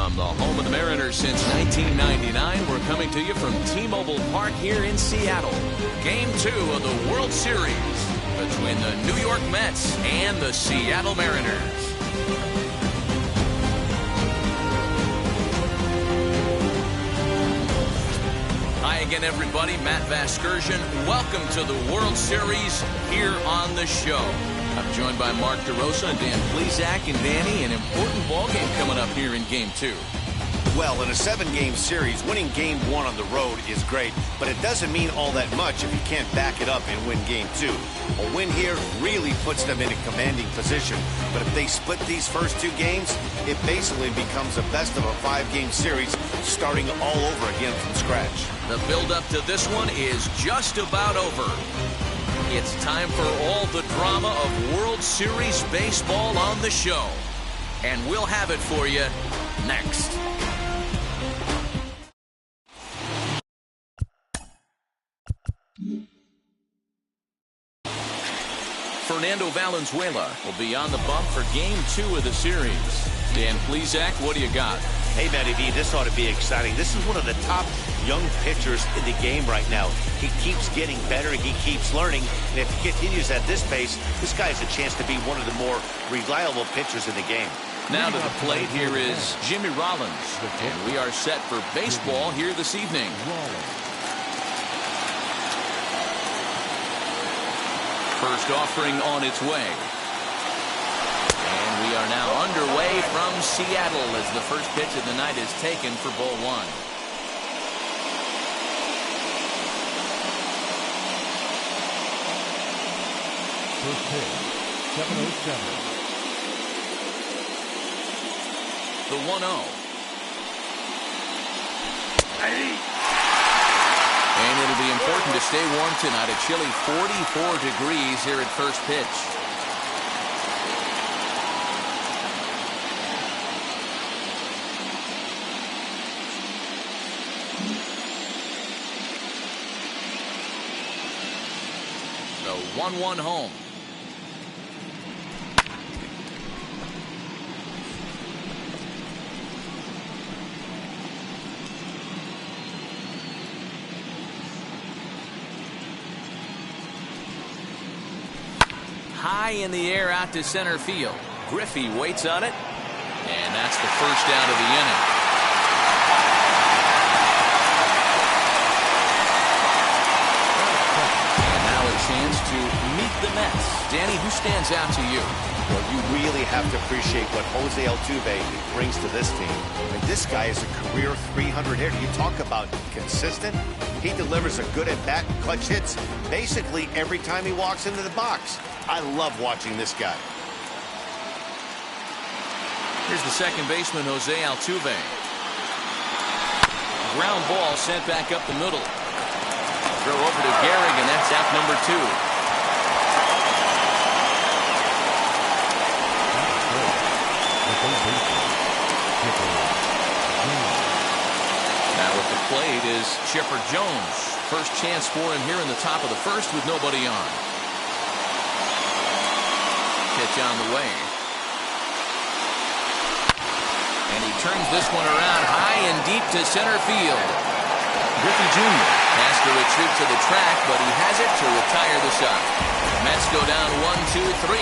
From the home of the Mariners since 1999, we're coming to you from T-Mobile Park here in Seattle. Game 2 of the World Series between the New York Mets and the Seattle Mariners. Hi again, everybody. Matt Vasgersian. Welcome to the World Series here on the show. I'm joined by Mark DeRosa and Dan Plesac. And Danny, an important ball game coming up here in Game 2. Well, in a 7-game series, winning Game 1 on the road is great, but it doesn't mean all that much if you can't back it up and win Game 2. A win here really puts them in a commanding position, but if they split these first 2 games, it basically becomes a best of a 5-game series, starting all over again from scratch. The build-up to this one is just about over. It's time for all the drama of World Series baseball on the show. And we'll have it for you next. Fernando Valenzuela will be on the bump for Game 2 of the series. Dan Plesac, what do you got? Hey, Matty V, this ought to be exciting. This is one of the top young pitchers in the game right now. He keeps getting better. He keeps learning. And if he continues at this pace, this guy has a chance to be one of the more reliable pitchers in the game. Now to the plate, here is Jimmy Rollins. And we are set for baseball here this evening. First offering on its way. And we are now underway from Seattle as the first pitch of the night is taken for ball 1. First pitch, 7:07. The 1-0. And it'll be important to stay warm tonight. A chilly 44 degrees here at first pitch. The 1-1 home. High in the air out to center field. Griffey waits on it, and that's the first out of the inning. And now a chance to meet the Mets. Danny, who stands out to you? Well, you really have to appreciate what Jose Altuve brings to this team. And this guy is a career 300 hitter. You talk about consistent. He delivers a good at-bat, clutch hits basically every time he walks into the box. I love watching this guy. Here's the second baseman, Jose Altuve. Ground ball sent back up the middle. Throw over to Gehrig, and that's out number 2. Now at the plate is Chipper Jones. First chance for him here in the top of the first with nobody on. Pitch on the way. And he turns this one around high and deep to center field. Griffey Jr. has to retreat to the track, but he has it to retire the side. Mets go down 1-2-3.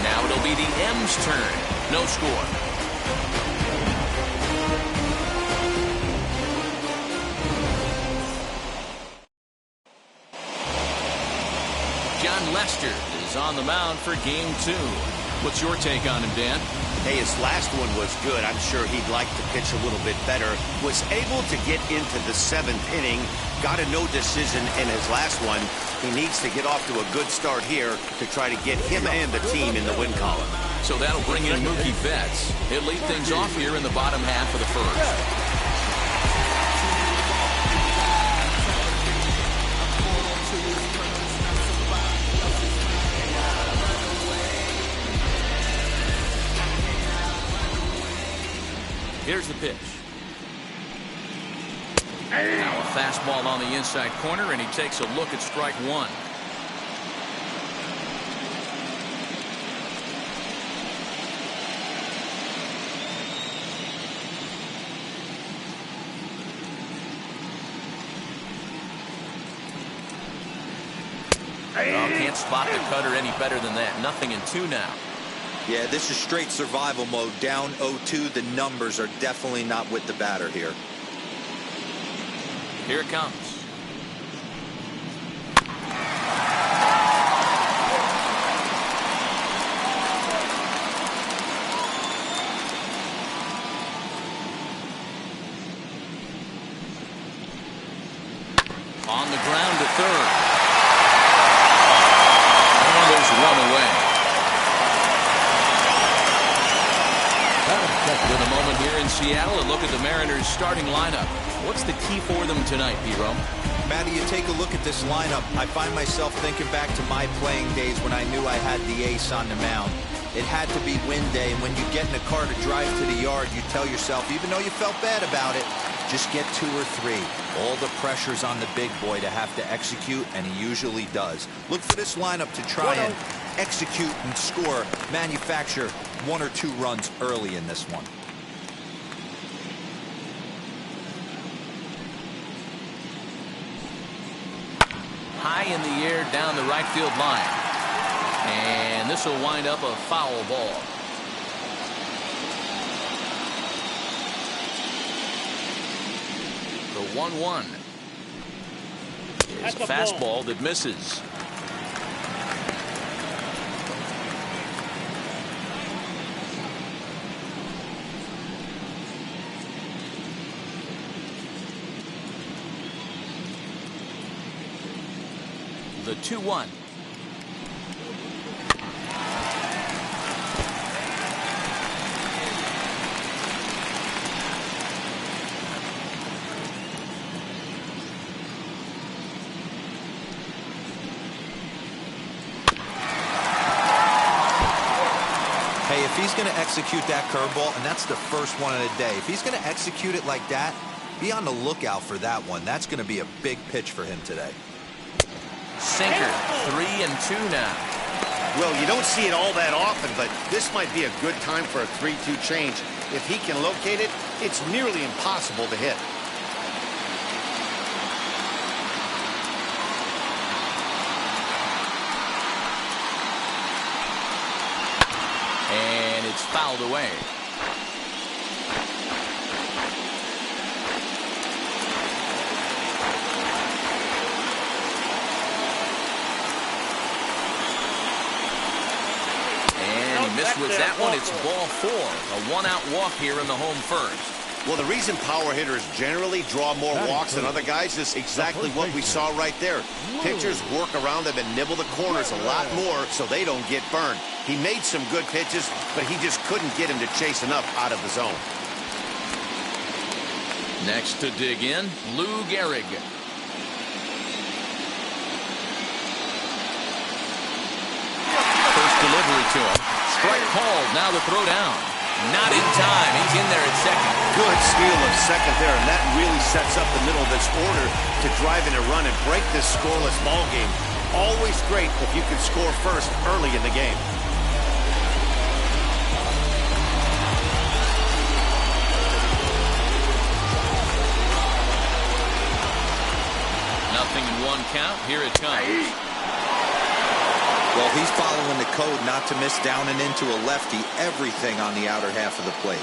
Now it'll be the M's turn. No score. John Lester is on the mound for Game 2. What's your take on him, Dan? Hey, his last one was good. I'm sure he'd like to pitch a little bit better. Was able to get into the 7th inning. Got a no decision in his last one. He needs to get off to a good start here to try to get him and the team in the win column. So that'll bring in Mookie Betts. He'll lead things off here in the bottom half of the first. Here's the pitch. Now a fastball on the inside corner, and he takes a look at strike 1. Oh, can't spot the cutter any better than that. Nothing in 2 now. Yeah, this is straight survival mode. Down 0-2. The numbers are definitely not with the batter here. Here it comes. On the ground to third. And there's one away. With a moment here in Seattle, a look at the Mariners' starting lineup. What's the key for them tonight, P-Ro? Matty, you take a look at this lineup. I find myself thinking back to my playing days when I knew I had the ace on the mound. It had to be win day, and when you get in a car to drive to the yard, you tell yourself, even though you felt bad about it, just get 2 or 3. All the pressure's on the big boy to have to execute, and he usually does. Look for this lineup to try and execute and score, manufacture 1 or 2 runs early in this one. High in the air down the right field line. And this will wind up a foul ball. The 1-1 is a fastball that misses. The 2-1. Hey, if he's going to execute that curveball, and that's the first one of the day, if he's going to execute it like that, be on the lookout for that one. That's going to be a big pitch for him today. Sinker, 3-2 now. Well, you don't see it all that often, but this might be a good time for a 3-2 change. If he can locate it, it's nearly impossible to hit. And it's fouled away. Missed with that one. It's ball 4. A 1-out walk here in the home first. Well, the reason power hitters generally draw more walks than other guys is exactly what we saw right there. Pitchers work around them and nibble the corners a lot more so they don't get burned. He made some good pitches, but he just couldn't get him to chase enough out of the zone. Next to dig in, Lou Gehrig. First delivery to him. Strike called. Now the throw down. Not in time. He's in there at second. Good steal of second there, and that really sets up the middle of this order to drive in a run and break this scoreless ball game. Always great if you can score first early in the game. Nothing in 1 count. Here it comes. Well, he's following the code not to miss down and into a lefty. Everything on the outer half of the plate.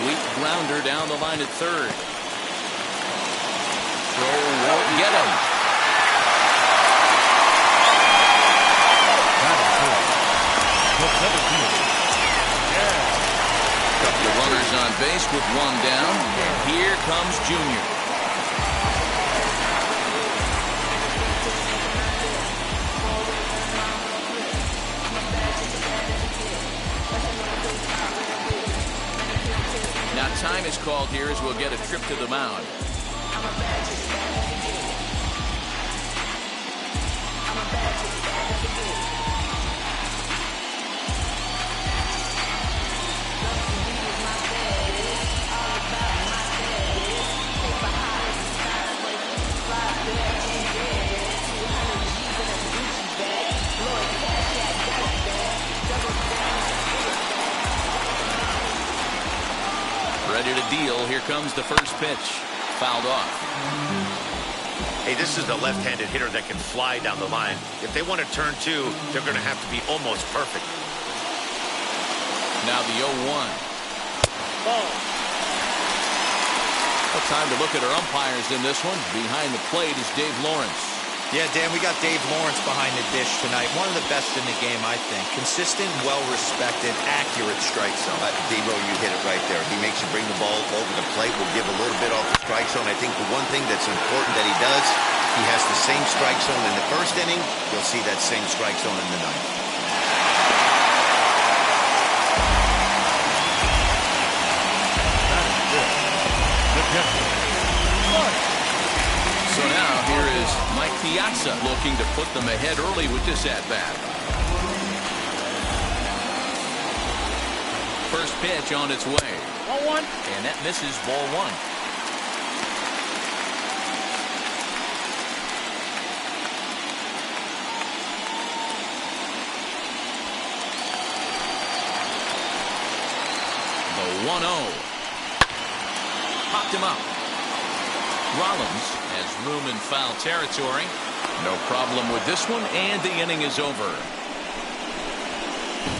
Weak grounder down the line at third. Throw won't get him. Couple of runners on base with 1 down. And here comes Junior. Now time is called here as we'll get a trip to the mound. Ready to deal comes the first pitch. Fouled off. Hey, this is the left-handed hitter that can fly down the line. If they want to turn two, they're going to have to be almost perfect. Now the 0-1. Ball. Well, time to look at our umpires in this one. Behind the plate is Dave Lawrence. Yeah, Dan, we got Dave Lawrence behind the dish tonight. One of the best in the game, I think. Consistent, well-respected, accurate strike zone. D-Row, you hit it right there. He makes you bring the ball over the plate. Will give a little bit off the strike zone. I think the one thing that's important that he does, he has the same strike zone in the first inning. You'll see that same strike zone in the ninth. So now here is Mike Piazza looking to put them ahead early with this at-bat. First pitch on its way. Ball one. And that misses ball one. The 1-0. Popped him up. Rollins has room in foul territory. No problem with this one, and the inning is over.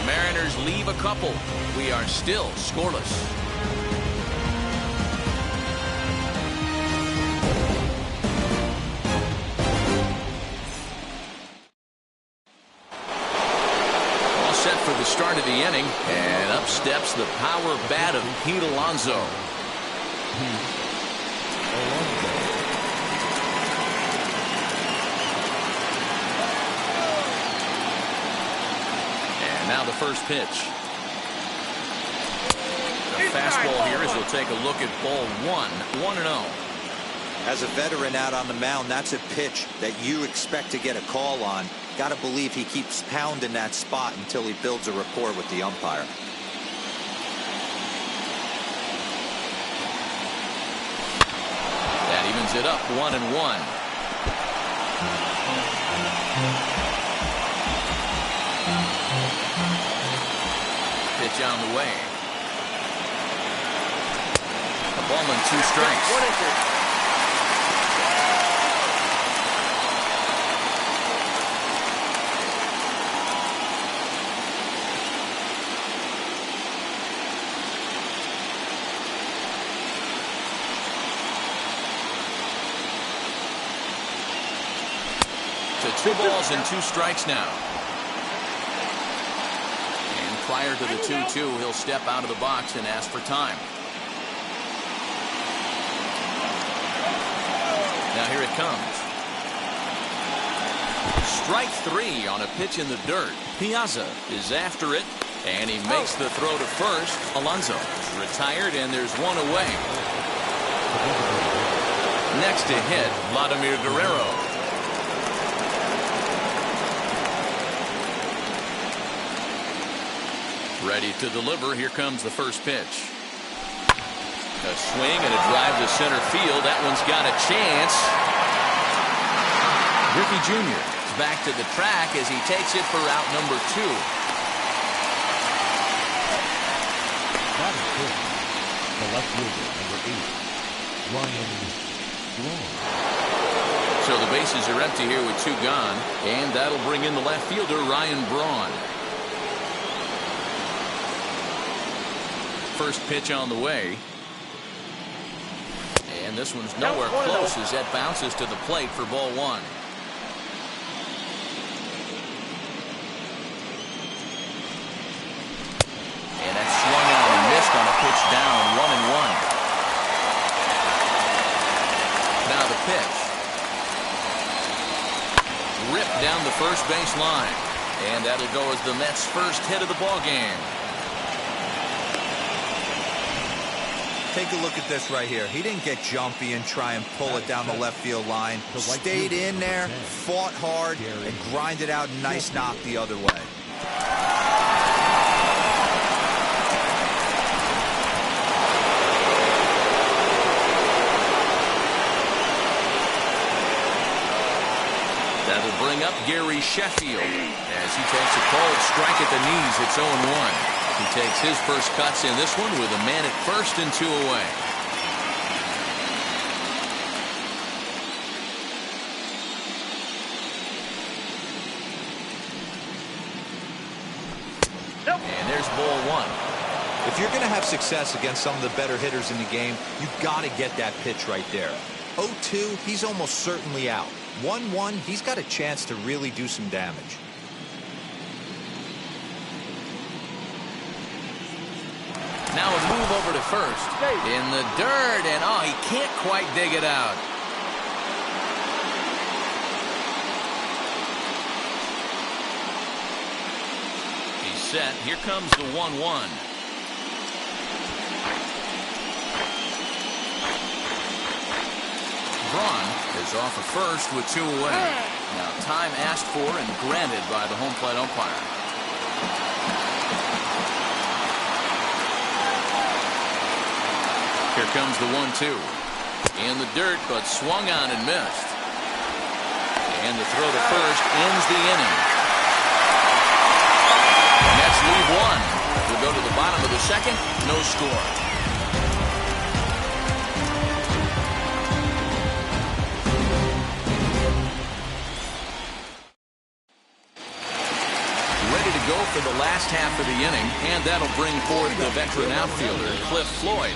Mariners leave a couple. We are still scoreless. All set for the start of the inning, and up steps the power bat of Pete Alonso. Now the first pitch. The fastball here as we'll take a look at ball one. 1-0. As a veteran out on the mound, that's a pitch that you expect to get a call on. Got to believe he keeps pounding that spot until he builds a rapport with the umpire. That evens it up 1-1. Pitch on the way. A ball and 2 strikes. To 2 balls and 2 strikes now. Prior to the 2-2, he'll step out of the box and ask for time. Now here it comes. Strike 3 on a pitch in the dirt. Piazza is after it, and he makes the throw to first. Alonso is retired, and there's 1 away. Next to hit, Vladimir Guerrero. Ready to deliver. Here comes the first pitch. A swing and a drive to center field. That one's got a chance. Griffey Jr. is back to the track as he takes it for out number 2. That is good. The left fielder, number 8, Ryan Braun. So the bases are empty here with 2 gone, and that'll bring in the left fielder, Ryan Braun. First pitch on the way. And this one's nowhere close as that bounces to the plate for ball 1. And that's swung out and missed on a pitch down, 1-1. Now the pitch. Ripped down the first base line. And that'll go as the Mets' first hit of the ball game. Take a look at this right here. He didn't get jumpy and try and pull it down the left field line. Stayed in there, fought hard, and grinded out a nice knock the other way. That'll bring up Gary Sheffield as he takes a cold strike at the knees. It's 0-1. He takes his first cuts in this one with a man at first and 2 away. is ball one. If you're going to have success against some of the better hitters in the game, you've got to get that pitch right there. 0-2, he's almost certainly out. 1-1, he's got a chance to really do some damage. Now a move over to first. In the dirt, and oh, he can't quite dig it out. He's set. Here comes the 1-1. Braun is off of first with 2 away. Now time asked for and granted by the home plate umpire. Here comes the 1-2. In the dirt, but swung on and missed. And the throw to first ends the inning. Mets leave 1. We'll go to the bottom of the second. No score. Go for the last half of the inning, and that'll bring forth the veteran outfielder, Cliff Floyd.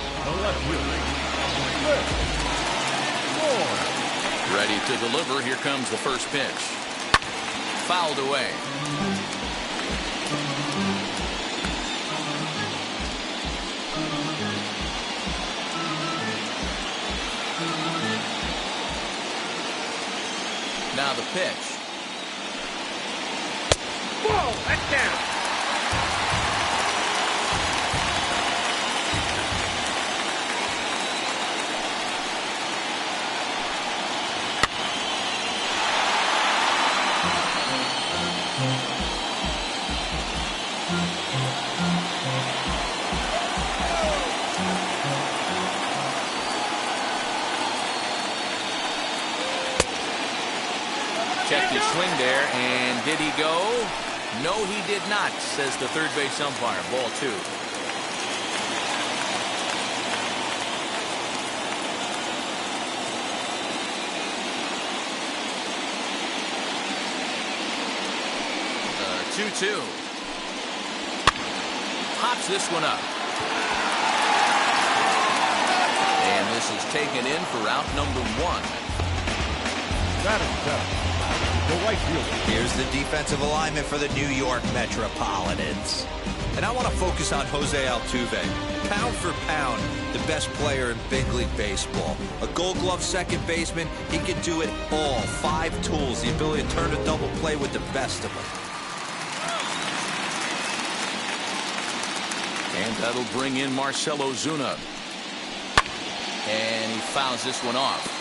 Ready to deliver. Here comes the first pitch. Fouled away. Now the pitch. Whoa, that's down. Checked his swing there, and did he go? No, he did not, says the third base umpire. Ball 2. The 2-2. Pops this one up. And this is taken in for out number 1. That is tough. The right fielder. Here's the defensive alignment for the New York Metropolitans. And I want to focus on Jose Altuve. Pound for pound, the best player in big league baseball. A Gold Glove second baseman, he can do it all. 5 tools, the ability to turn a double play with the best of them. And that'll bring in Marcell Ozuna. And he fouls this one off.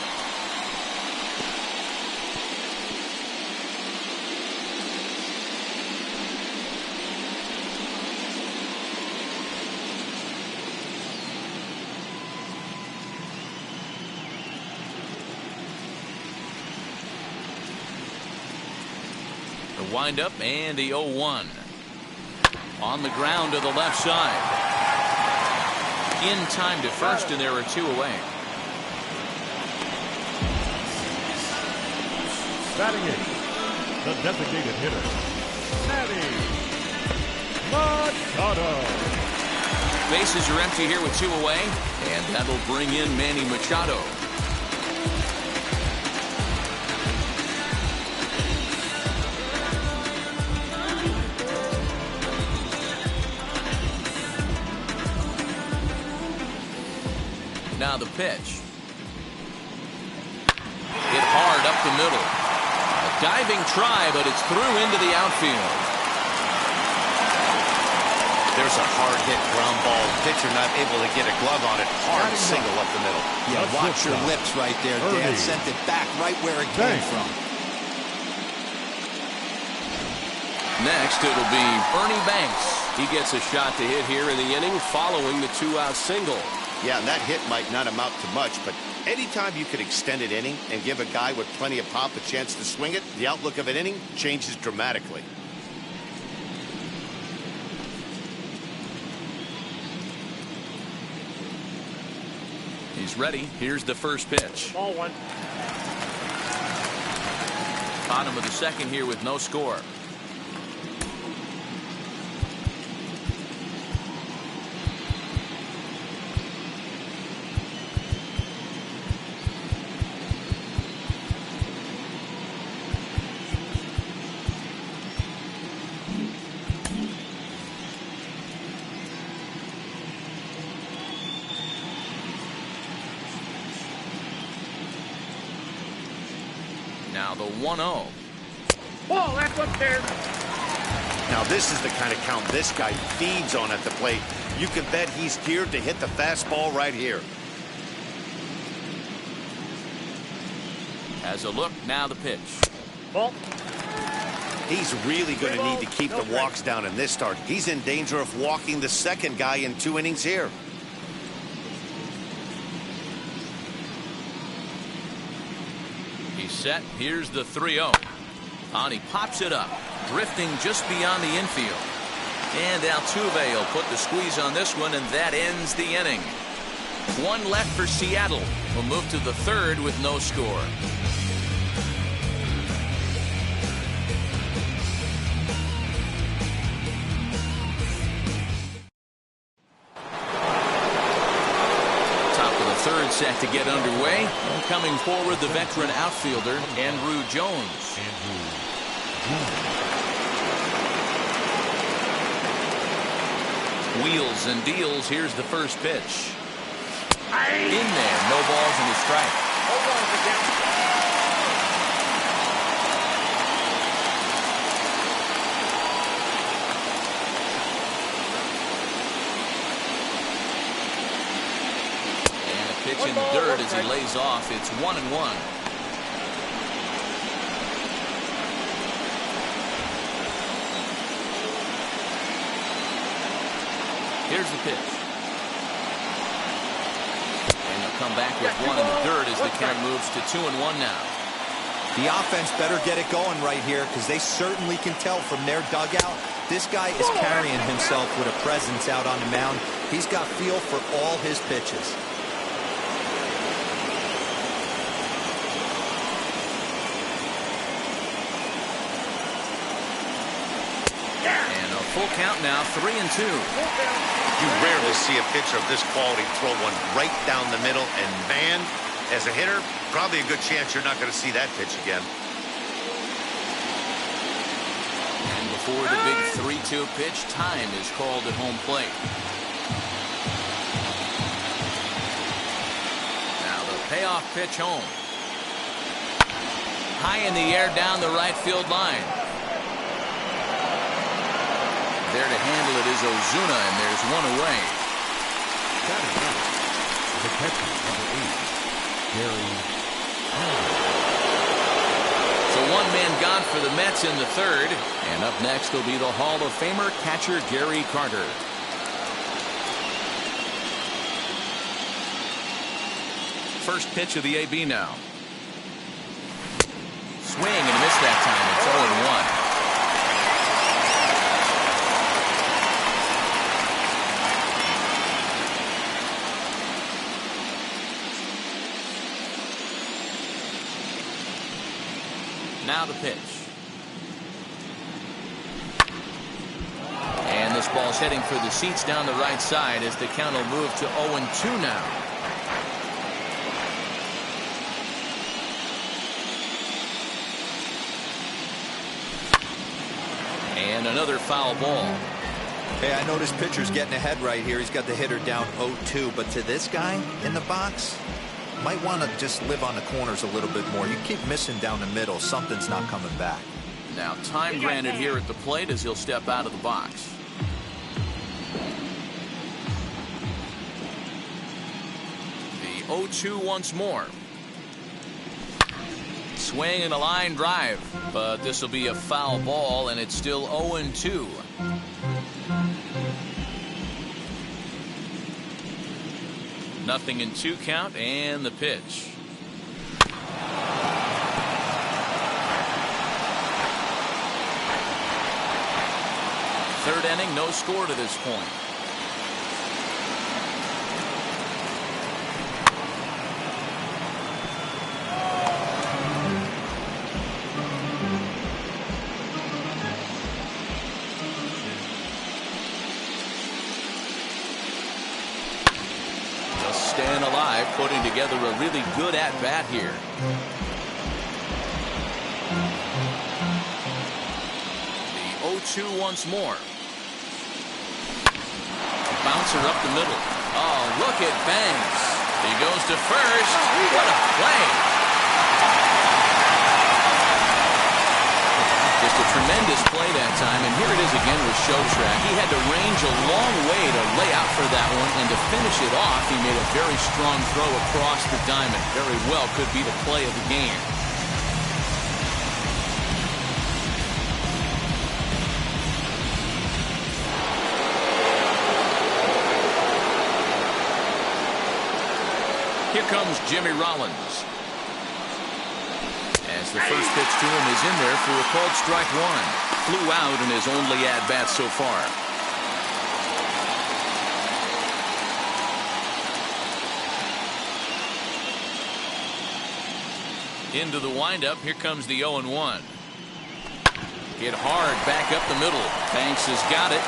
The windup and the 0-1. On the ground to the left side. In time to first, and there are 2 away. Batting it, the designated hitter, Manny Machado. Bases are empty here with 2 away, and that'll bring in Manny Machado. Now the pitch. Hit hard up the middle. A diving try, but it's through into the outfield. There's a hard hit ground ball. Pitcher not able to get a glove on it. Hard single up the middle. Yeah, watch your lips right there, Dan. Sent it back right where it came from. Next, it'll be Ernie Banks. He gets a shot to hit here in the inning following the 2-out single. Yeah, and that hit might not amount to much, but anytime you could extend an inning and give a guy with plenty of pop a chance to swing it, the outlook of an inning changes dramatically. He's ready. Here's the first pitch. Ball 1. Bottom of the second here with no score. Now the 1-0. Ball, that's upstairs. Now this is the kind of count this guy feeds on at the plate. You can bet he's geared to hit the fastball right here. Has a look, now the pitch. Ball. He's really going to need to keep the walks down in this start. He's in danger of walking the second guy in 2 innings here. He's set. Here's the 3-0. And he pops it up, drifting just beyond the infield. And Altuve will put the squeeze on this one, and that ends the inning. 1 left for Seattle. We'll move to the 3rd with no score. Third set to get underway. And coming forward, the veteran outfielder, Andrew Jones. Wheels and deals. Here's the first pitch. In there. No balls and a strike. Pitch in the dirt as he lays off. It's 1-1. Here's the pitch. And they'll come back with 1 in the dirt as the count moves to 2-1 now. The offense better get it going right here, because they certainly can tell from their dugout. This guy is carrying himself with a presence out on the mound. He's got feel for all his pitches. Full count now, 3-2. You rarely see a pitcher of this quality throw one right down the middle, and man, as a hitter, probably a good chance you're not going to see that pitch again. And before the big 3-2 pitch, time is called at home plate. Now the payoff pitch home. High in the air down the right field line. There to handle it is Ozuna, and there's 1 away. The catcher, number 8, Gary. So 1 man gone for the Mets in the 3rd. And up next will be the Hall of Famer catcher Gary Carter. First pitch of the AB now. Swing and a miss that time. It's 0-1. Now the pitch. And this ball's heading for the seats down the right side as the count will move to 0-2 now. And another foul ball. Hey, I know this pitcher's getting ahead right here. He's got the hitter down 0-2, but to this guy in the box, might want to just live on the corners a little bit more. You keep missing down the middle, something's not coming back. Now time granted here at the plate as he'll step out of the box. The 0-2 once more. Swing and a line drive, but this will be a foul ball, and it's still 0-2. Nothing in 2 count, and the pitch. Third inning, no score to this point. Staying alive, putting together a really good at-bat here. The 0-2 once more. Bouncer up the middle. Oh, look at Banks. He goes to first. What a play. time, and here it is again with Show Track. He had to range a long way to lay out for that one, and to finish it off, he made a very strong throw across the diamond. Very well could be the play of the game. Here comes Jimmy Rollins. As the first pitch to him is in there for a called strike one. Flew out in his only at-bat so far. Into the windup. Here comes the 0-1. Hit hard back up the middle. Banks has got it.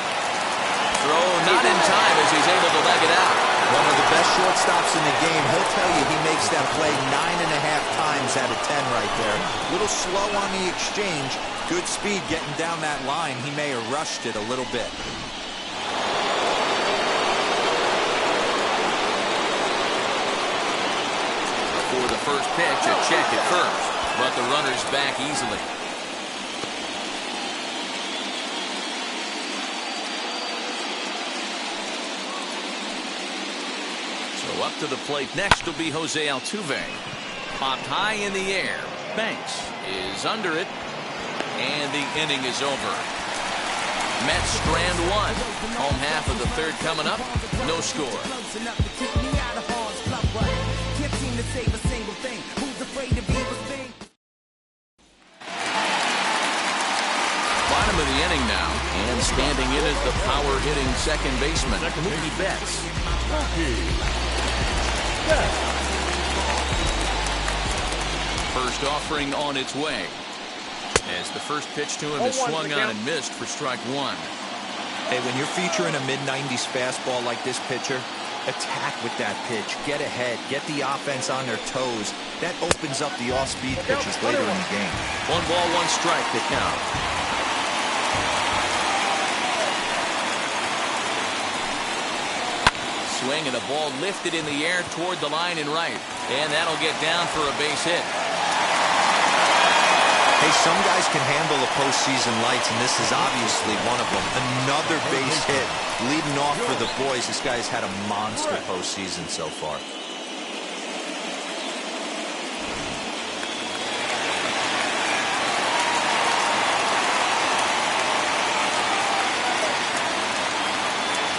Throw not in time as he's able to leg it out. One of the best shortstops in the game. He'll tell you he makes that play 9.5 times out of 10 right there. A little slow on the exchange. Good speed getting down that line. He may have rushed it a little bit. For the first pitch, a check at first, but the runner's back easily. So up to the plate next will be Jose Altuve. Popped high in the air. Banks is under it, and the inning is over. Mets strand one. Home half of the third coming up. No score. Bottom of the inning now, and standing in is the power-hitting second baseman, Mookie Betts. First offering on its way. As the first pitch to him is swung on and missed for strike one. Hey, when you're featuring a mid-90s fastball like this pitcher, attack with that pitch. Get ahead. Get the offense on their toes. That opens up the off-speed pitches later in the game. 1 ball, 1 strike to count. Swing and a ball lifted in the air toward the line and right. And that'll get down for a base hit. Hey, some guys can handle the postseason lights, and this is obviously one of them. Another base hit leading off for the boys. This guy's had a monster postseason so far.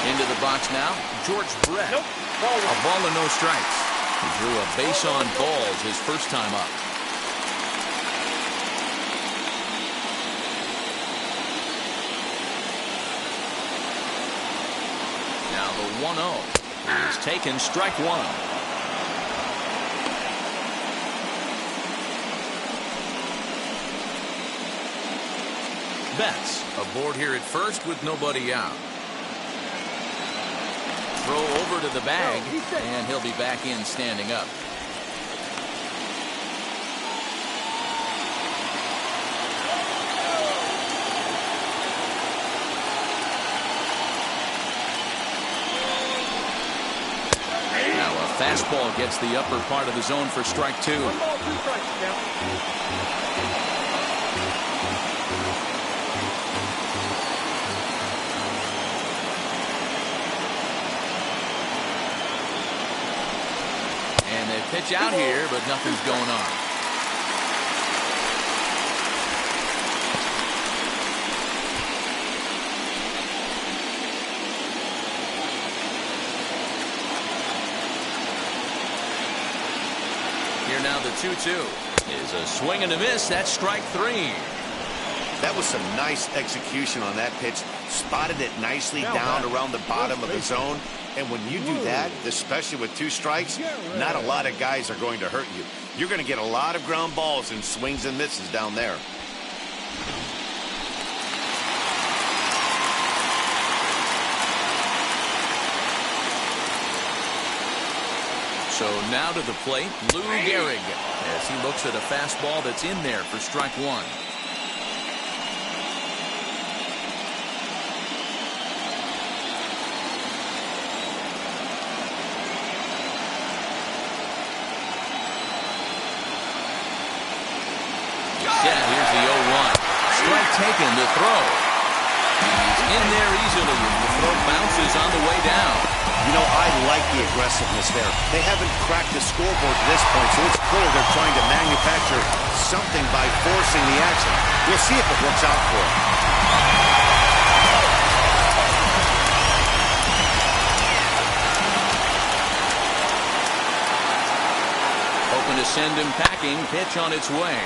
Into the box now, George Brett. A ball and no strikes. He drew a base on balls his first time up. Now the 1-0 is taken, strike one. Betts aboard here at first with nobody out. Throw over to the bag, and he'll be back in standing up. Now a fastball gets the upper part of the zone for strike two. 1 ball, 2 strikes now. Pitch out here, but nothing's going on. Here now the 2-2 is a swing and a miss. That's strike three. That was some nice execution on that pitch. Spotted it nicely down around the bottom of the zone. And when you do that, especially with 2 strikes, not a lot of guys are going to hurt you. You're going to get a lot of ground balls and swings and misses down there. So now to the plate, Lou Gehrig, as he looks at a fastball that's in there for strike one. Yeah, here's the 0-1. Strike taken to throw. In there easily, and the throw bounces on the way down. You know, I like the aggressiveness there. They haven't cracked the scoreboard to this point, so it's clear they're trying to manufacture something by forcing the action. We'll see if it works out for them. Hoping to send him packing. Pitch on its way.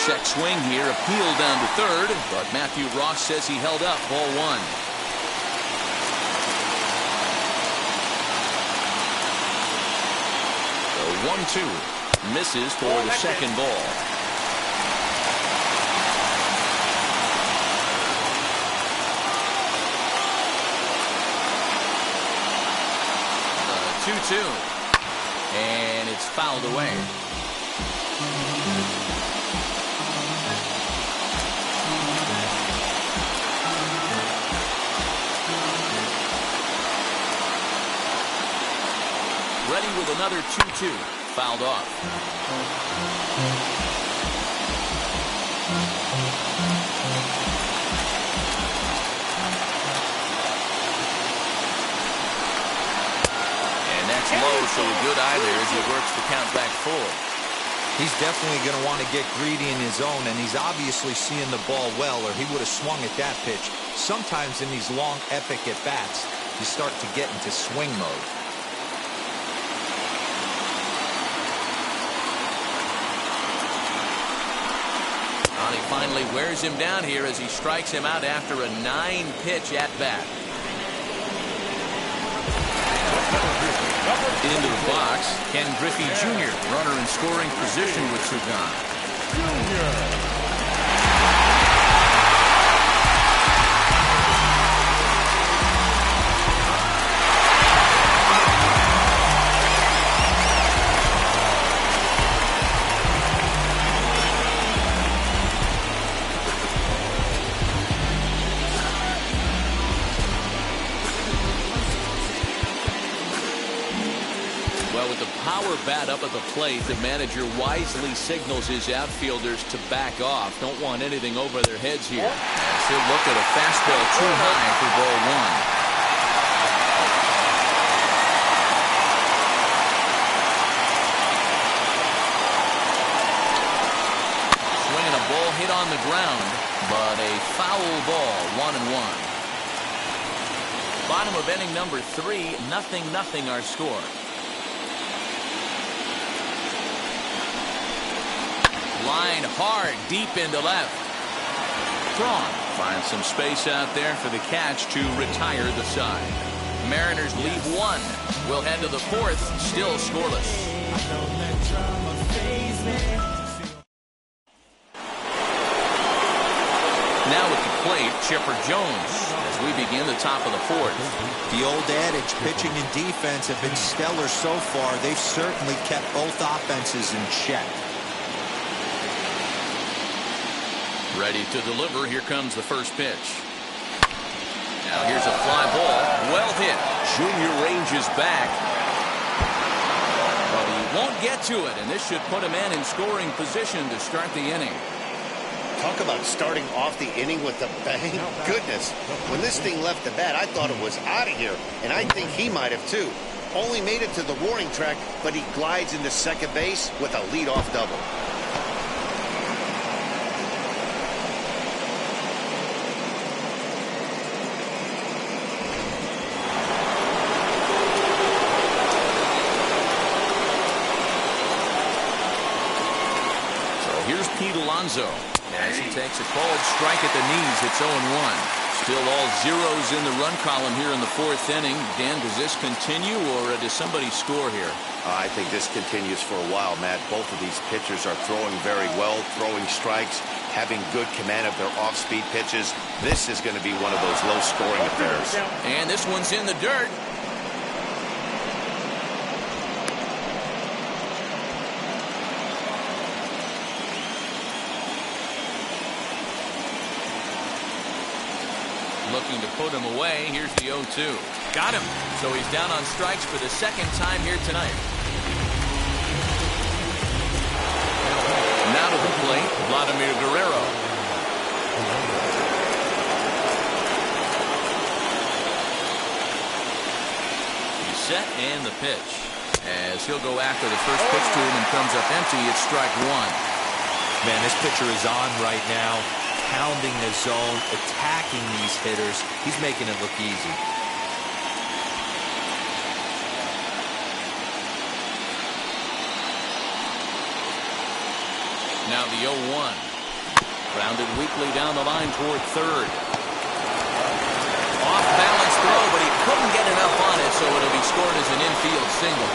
Check swing here, appeal down to third, but Matthew Ross says he held up. Ball one. The 1-2 misses for the second ball. The 2-2, and it's fouled away. Ready with another 2-2. Fouled off. And that's low, so a good eye there as he works the count back forward. He's definitely going to want to get greedy in his zone, and he's obviously seeing the ball well, or he would have swung at that pitch. Sometimes in these long, epic at-bats, you start to get into swing mode. He finally wears him down here as he strikes him out after a 9-pitch at-bat. Into the box, Ken Griffey Jr., runner in scoring position with two gone. With the power bat up at the plate, the manager wisely signals his outfielders to back off. Don't want anything over their heads here. As he'll look at a fastball too high for ball one. Swinging a ball hit on the ground, but a foul ball, 1-1. Bottom of inning number 3, 0-0 our score. Line hard, deep into left. Thrawn finds some space out there for the catch to retire the side. Mariners leave 1. We'll head to the 4th, still scoreless. Now at the plate, Chipper Jones as we begin the top of the 4th. The old adage, pitching and defense have been stellar so far. They've certainly kept both offenses in check. Ready to deliver. Here comes the first pitch. Now here's a fly ball. Well hit. Junior ranges back. But he won't get to it, and this should put him in scoring position to start the inning. Talk about starting off the inning with a bang. Goodness. When this thing left the bat, I thought it was out of here, and I think he might have too. Only made it to the warning track, but he glides into second base with a leadoff double. Alonso as he takes a called strike at the knees. It's 0-1. Still all zeros in the run column here in the 4th inning. Dan, does this continue, or does somebody score here? I think this continues for a while, Matt. Both of these pitchers are throwing very well, throwing strikes, having good command of their off-speed pitches. This is going to be one of those low-scoring affairs. And this one's in the dirt. Looking to put him away. Here's the 0-2. Got him. So he's down on strikes for the second time here tonight. Now to the plate, Vladimir Guerrero. He's set and the pitch. As he'll go after the first pitch to him and comes up empty, it's strike one. Man, this pitcher is on right now, pounding the zone, attacking these hitters. He's making it look easy. Now the 0-1. Grounded weakly down the line toward third. Off balance throw, but he couldn't get enough on it, so it'll be scored as an infield single.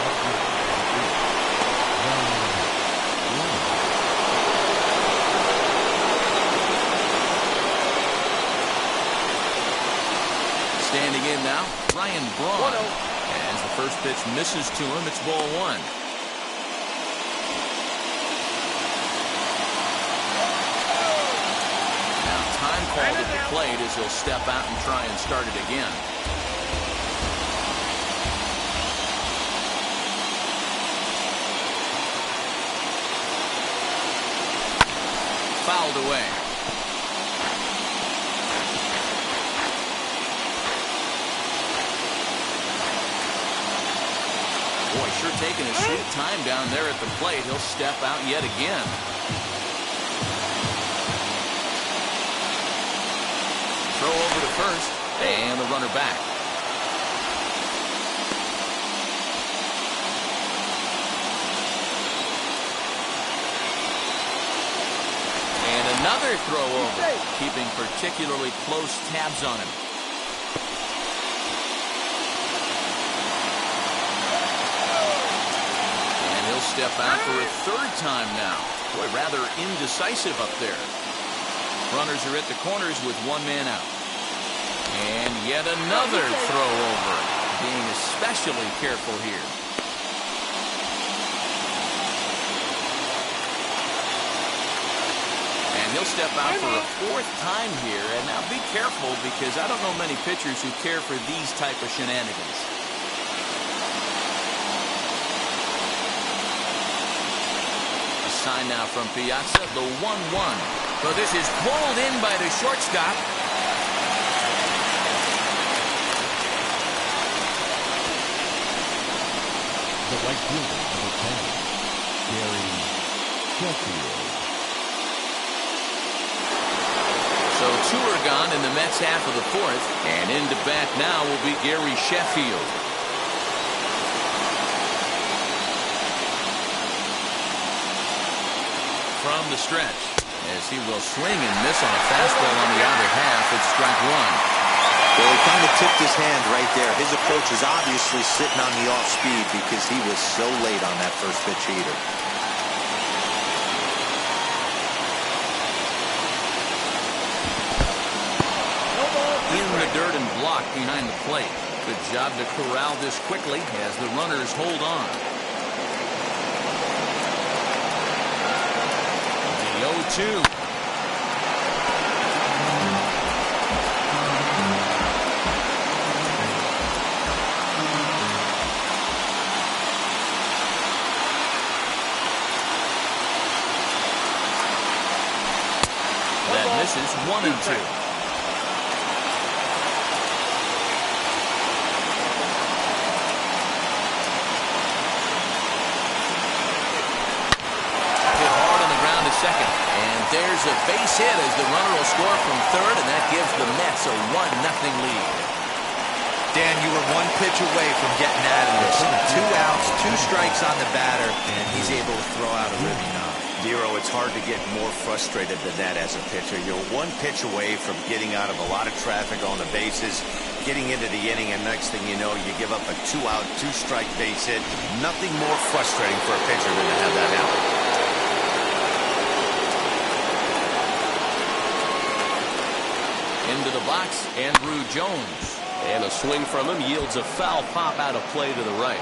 Standing in now, Ryan Braun. As the first pitch misses to him, it's ball one. Now time called at the plate as he'll step out and try and start it again. Fouled away. Boy, sure taking his sweet time down there at the plate. He'll step out yet again. Throw over to first, and the runner back. And another throw over, keeping particularly close tabs on him. Step out for a third time now. Boy, rather indecisive up there. Runners are at the corners with one man out. And yet another throw over. Being especially careful here. And he'll step out for a fourth time here. And now be careful, because I don't know many pitchers who care for these type of shenanigans. Sign now from Piazza, the 1-1. So this is pulled in by the shortstop. The right fielder, number 10, Gary Sheffield. So two are gone in the Mets half of the fourth, and into bat now will be Gary Sheffield. From the stretch, as he will swing and miss on a fastball on the outer half, it's strike one. Well, he kind of tipped his hand right there. His approach is obviously sitting on the off speed because he was so late on that first pitch heater. In the dirt and blocked behind the plate. Good job to corral this quickly as the runners hold on. 0-2. That misses 1-2. Second, and there's a base hit as the runner will score from third, and that gives the Mets a 1-0 lead. Dan, you were one pitch away from getting out of this. 2 outs, 2 strikes on the batter, and he's able to throw out a ribby knob. Dero, it's hard to get more frustrated than that as a pitcher. You're 1 pitch away from getting out of a lot of traffic on the bases, getting into the inning, and next thing you know, you give up a 2-out, 2-strike base hit. Nothing more frustrating for a pitcher than to have that happen. Into the box, Andrew Jones. And a swing from him yields a foul pop out of play to the right.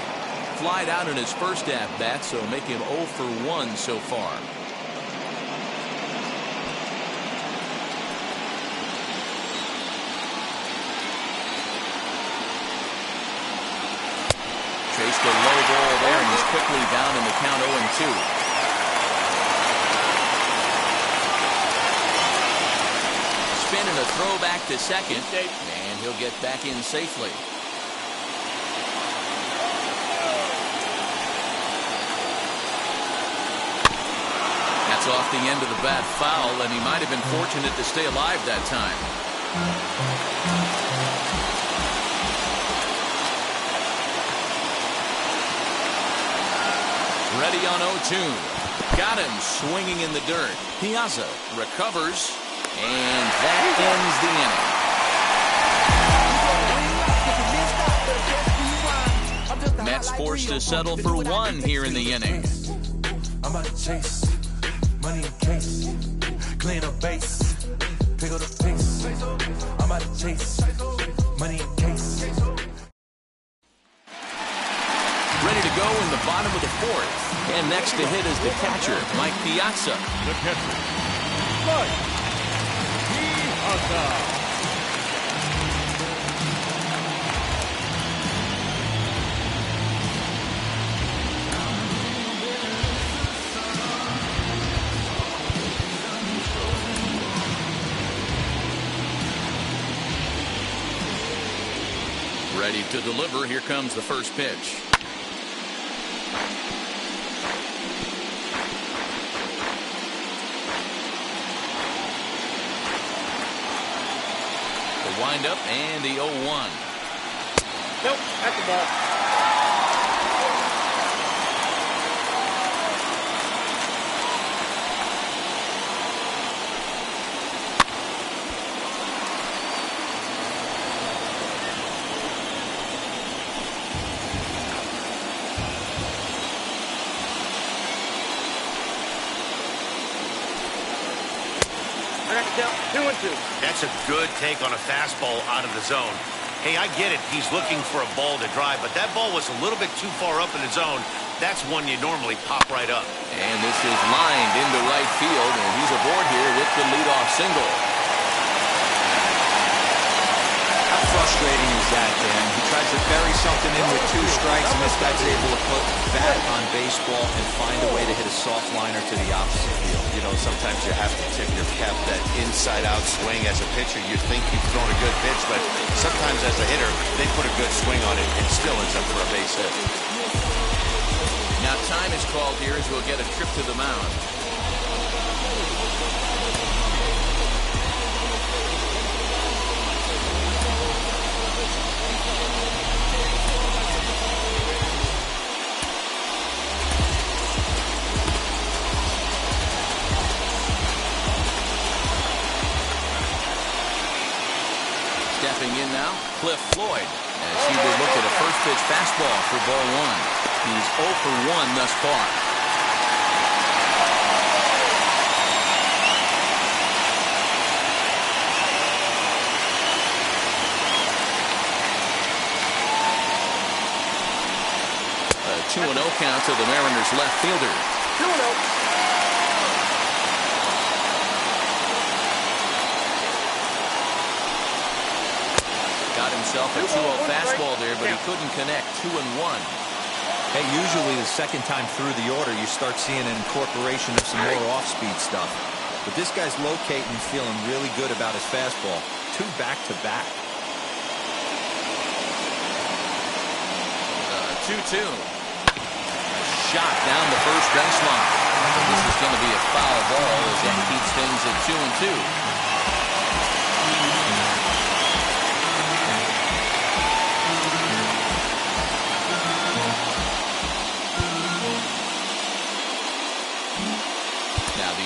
Flied out in his first at-bat, so make him 0 for 1 so far. down 0-2. Spin and a throw back to second, and he'll get back in safely. That's off the end of the bat foul, and he might have been fortunate to stay alive that time. Ready on 0-2. Got him swinging in the dirt. Piazza recovers, and that ends the inning. Mets forced to settle for one here in the inning. I'm about to chase money in case, clean up base, pick up the pace. I'm about to chase money in case. Ready to go in the bottom of the fourth. And next to hit is the catcher, Mike Piazza. The catcher, Mike Piazza. Ready to deliver. Here comes the first pitch. The windup and the 0-1. Nope, that's the ball. That's a good take on a fastball out of the zone. Hey, I get it. He's looking for a ball to drive, but that ball was a little bit too far up in the zone. That's one you normally pop right up. And this is lined into right field, and he's aboard here with the leadoff single. How frustrating is that, Dan? He tries to bury something in with 2 strikes, and this guy's able to put bat on baseball and find a way to hit a soft liner to the opposite field. You know, sometimes you have to tip your cap. That inside-out swing as a pitcher, you think you've thrown a good pitch, but sometimes as a hitter, they put a good swing on it and still ends up for a base hit. Now time is called here as we'll get a trip to the mound. Stepping in now, Cliff Floyd, as he will look at a first pitch fastball for ball 1. He's 0 for 1 thus far. A 2-0 count to the Mariners left fielder. 2-0. Himself a 2-0 fastball there, but he couldn't connect. 2-1. Hey, usually the second time through the order, you start seeing an incorporation of some more off-speed stuff. But this guy's locating, feeling really good about his fastball. 2 back-to-back. 2-2. Shot down the first baseline. This is going to be a foul ball as that keeps things at 2-2.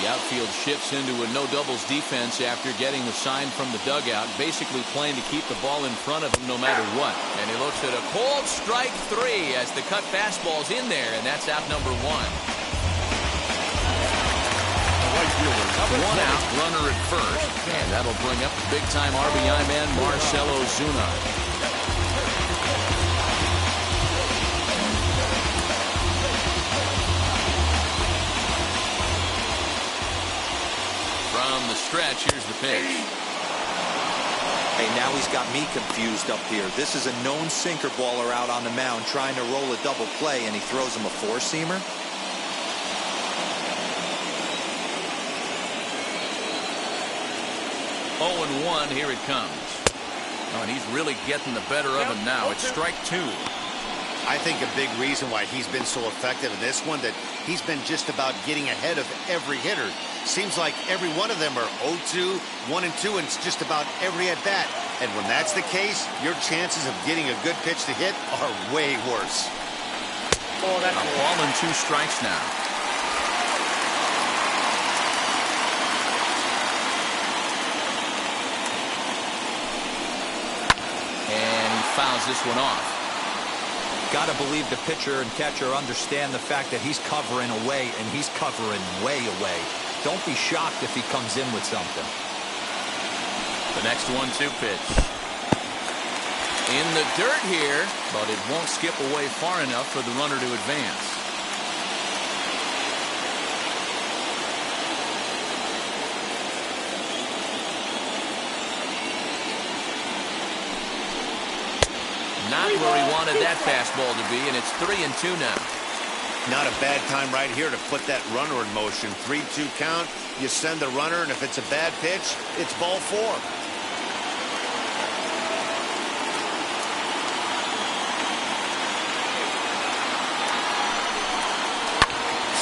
Outfield shifts into a no-doubles defense after getting the sign from the dugout, basically playing to keep the ball in front of him no matter what. And he looks at a cold strike 3 as the cut fastball's in there, and that's out number 1. 1 out, runner at first, and that'll bring up the big-time RBI man Marcell Ozuna. From the stretch, here's the pitch. Hey, now he's got me confused up here. This is a known sinker baller out on the mound trying to roll a double play, and he throws him a 4-seamer? 0-1. Here it comes. Oh, and he's really getting the better of him now. It's strike 2. I think a big reason why he's been so effective in this one, that he's been just about getting ahead of every hitter. Seems like every one of them are 0-2, 1-2, and it's just about every at-bat. And when that's the case, your chances of getting a good pitch to hit are way worse. Oh, that's a ball and 2 strikes now. And he fouls this one off. Got to believe the pitcher and catcher understand the fact that he's covering away, and he's covering way away. Don't be shocked if he comes in with something. The next 1-2 pitch. In the dirt here, but it won't skip away far enough for the runner to advance. Not where he wanted that fastball to be, and it's 3-2 now. Not a bad time right here to put that runner in motion. 3-2 count. You send the runner, and if it's a bad pitch, it's ball 4.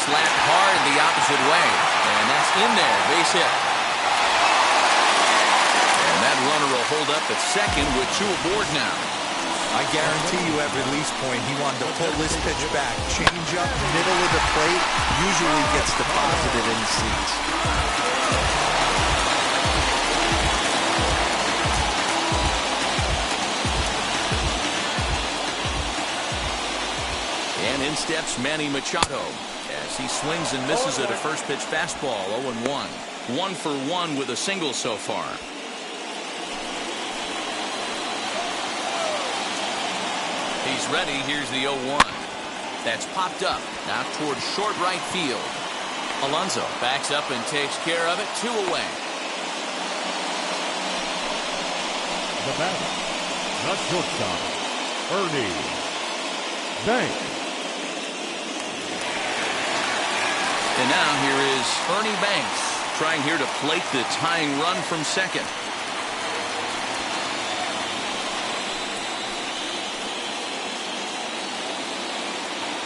Slapped hard the opposite way, and that's in there. Base hit. And that runner will hold up at second with 2 aboard now. I guarantee you every release point he wanted to pull this pitch back. Change up, middle of the plate, usually gets deposited in the seats. And in steps Manny Machado as he swings and misses at a first pitch fastball. 0-1. 1 for 1 with a single so far. He's ready. Here's the 0-1. That's popped up. Now towards short right field. Alonso backs up and takes care of it. 2 away. The batter, the shortstop, Ernie Banks. And now here is Ernie Banks trying here to plate the tying run from second.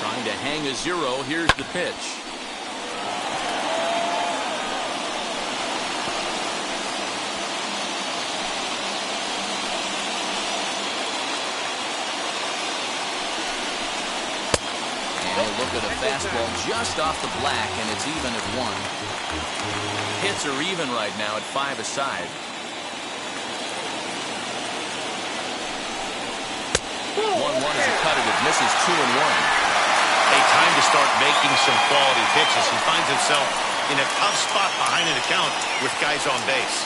Trying to hang a 0. Here's the pitch. And a look at a fastball just off the black, and it's even at 1. Hits are even right now at 5 aside. 1-1 is a cutter that misses 2-1. Time to start making some quality pitches. He finds himself in a tough spot behind an account with guys on base.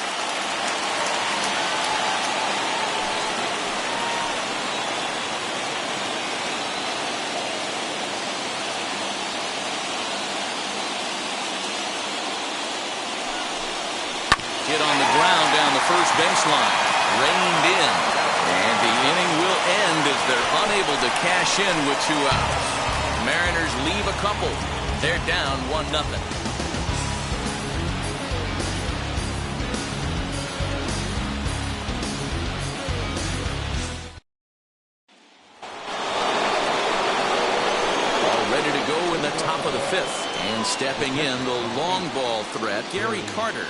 Hit on the ground down the first baseline. Reined in. And the inning will end as they're unable to cash in with 2 outs. Mariners leave a couple. They're down 1-0. All ready to go in the top of the 5th. And stepping in the long ball threat, Gary Carter.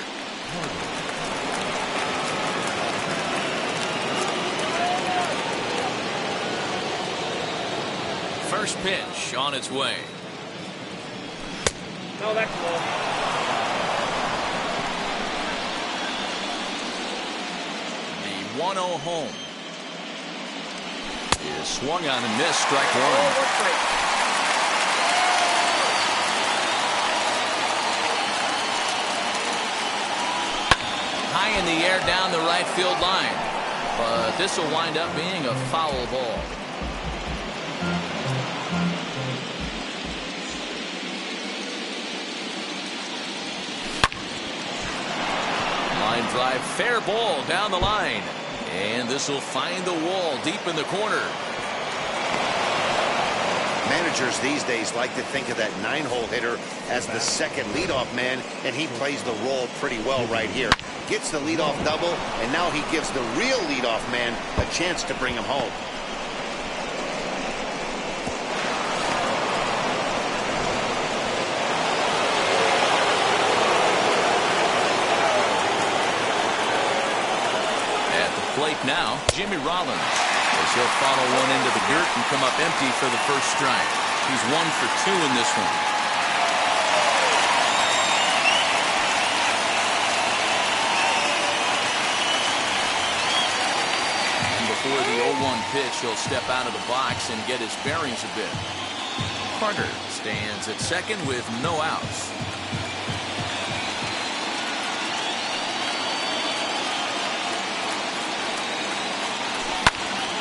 First pitch on its way. Oh, that's low. The 1-0 home is swung on and missed. Strike 1. High in the air down the right field line, but this will wind up being a foul ball. Line drive, fair ball down the line. And this will find the wall deep in the corner. Managers these days like to think of that 9-hole hitter as the second leadoff man, and he plays the role pretty well right here. gets the leadoff double, and now he gives the real leadoff man a chance to bring him home. At the plate now, Jimmy Rollins, as he'll follow one into the dirt and come up empty for the first strike. He's 1 for 2 in this one. Before the 0-1 pitch, he'll step out of the box and get his bearings a bit. Carter stands at second with no outs.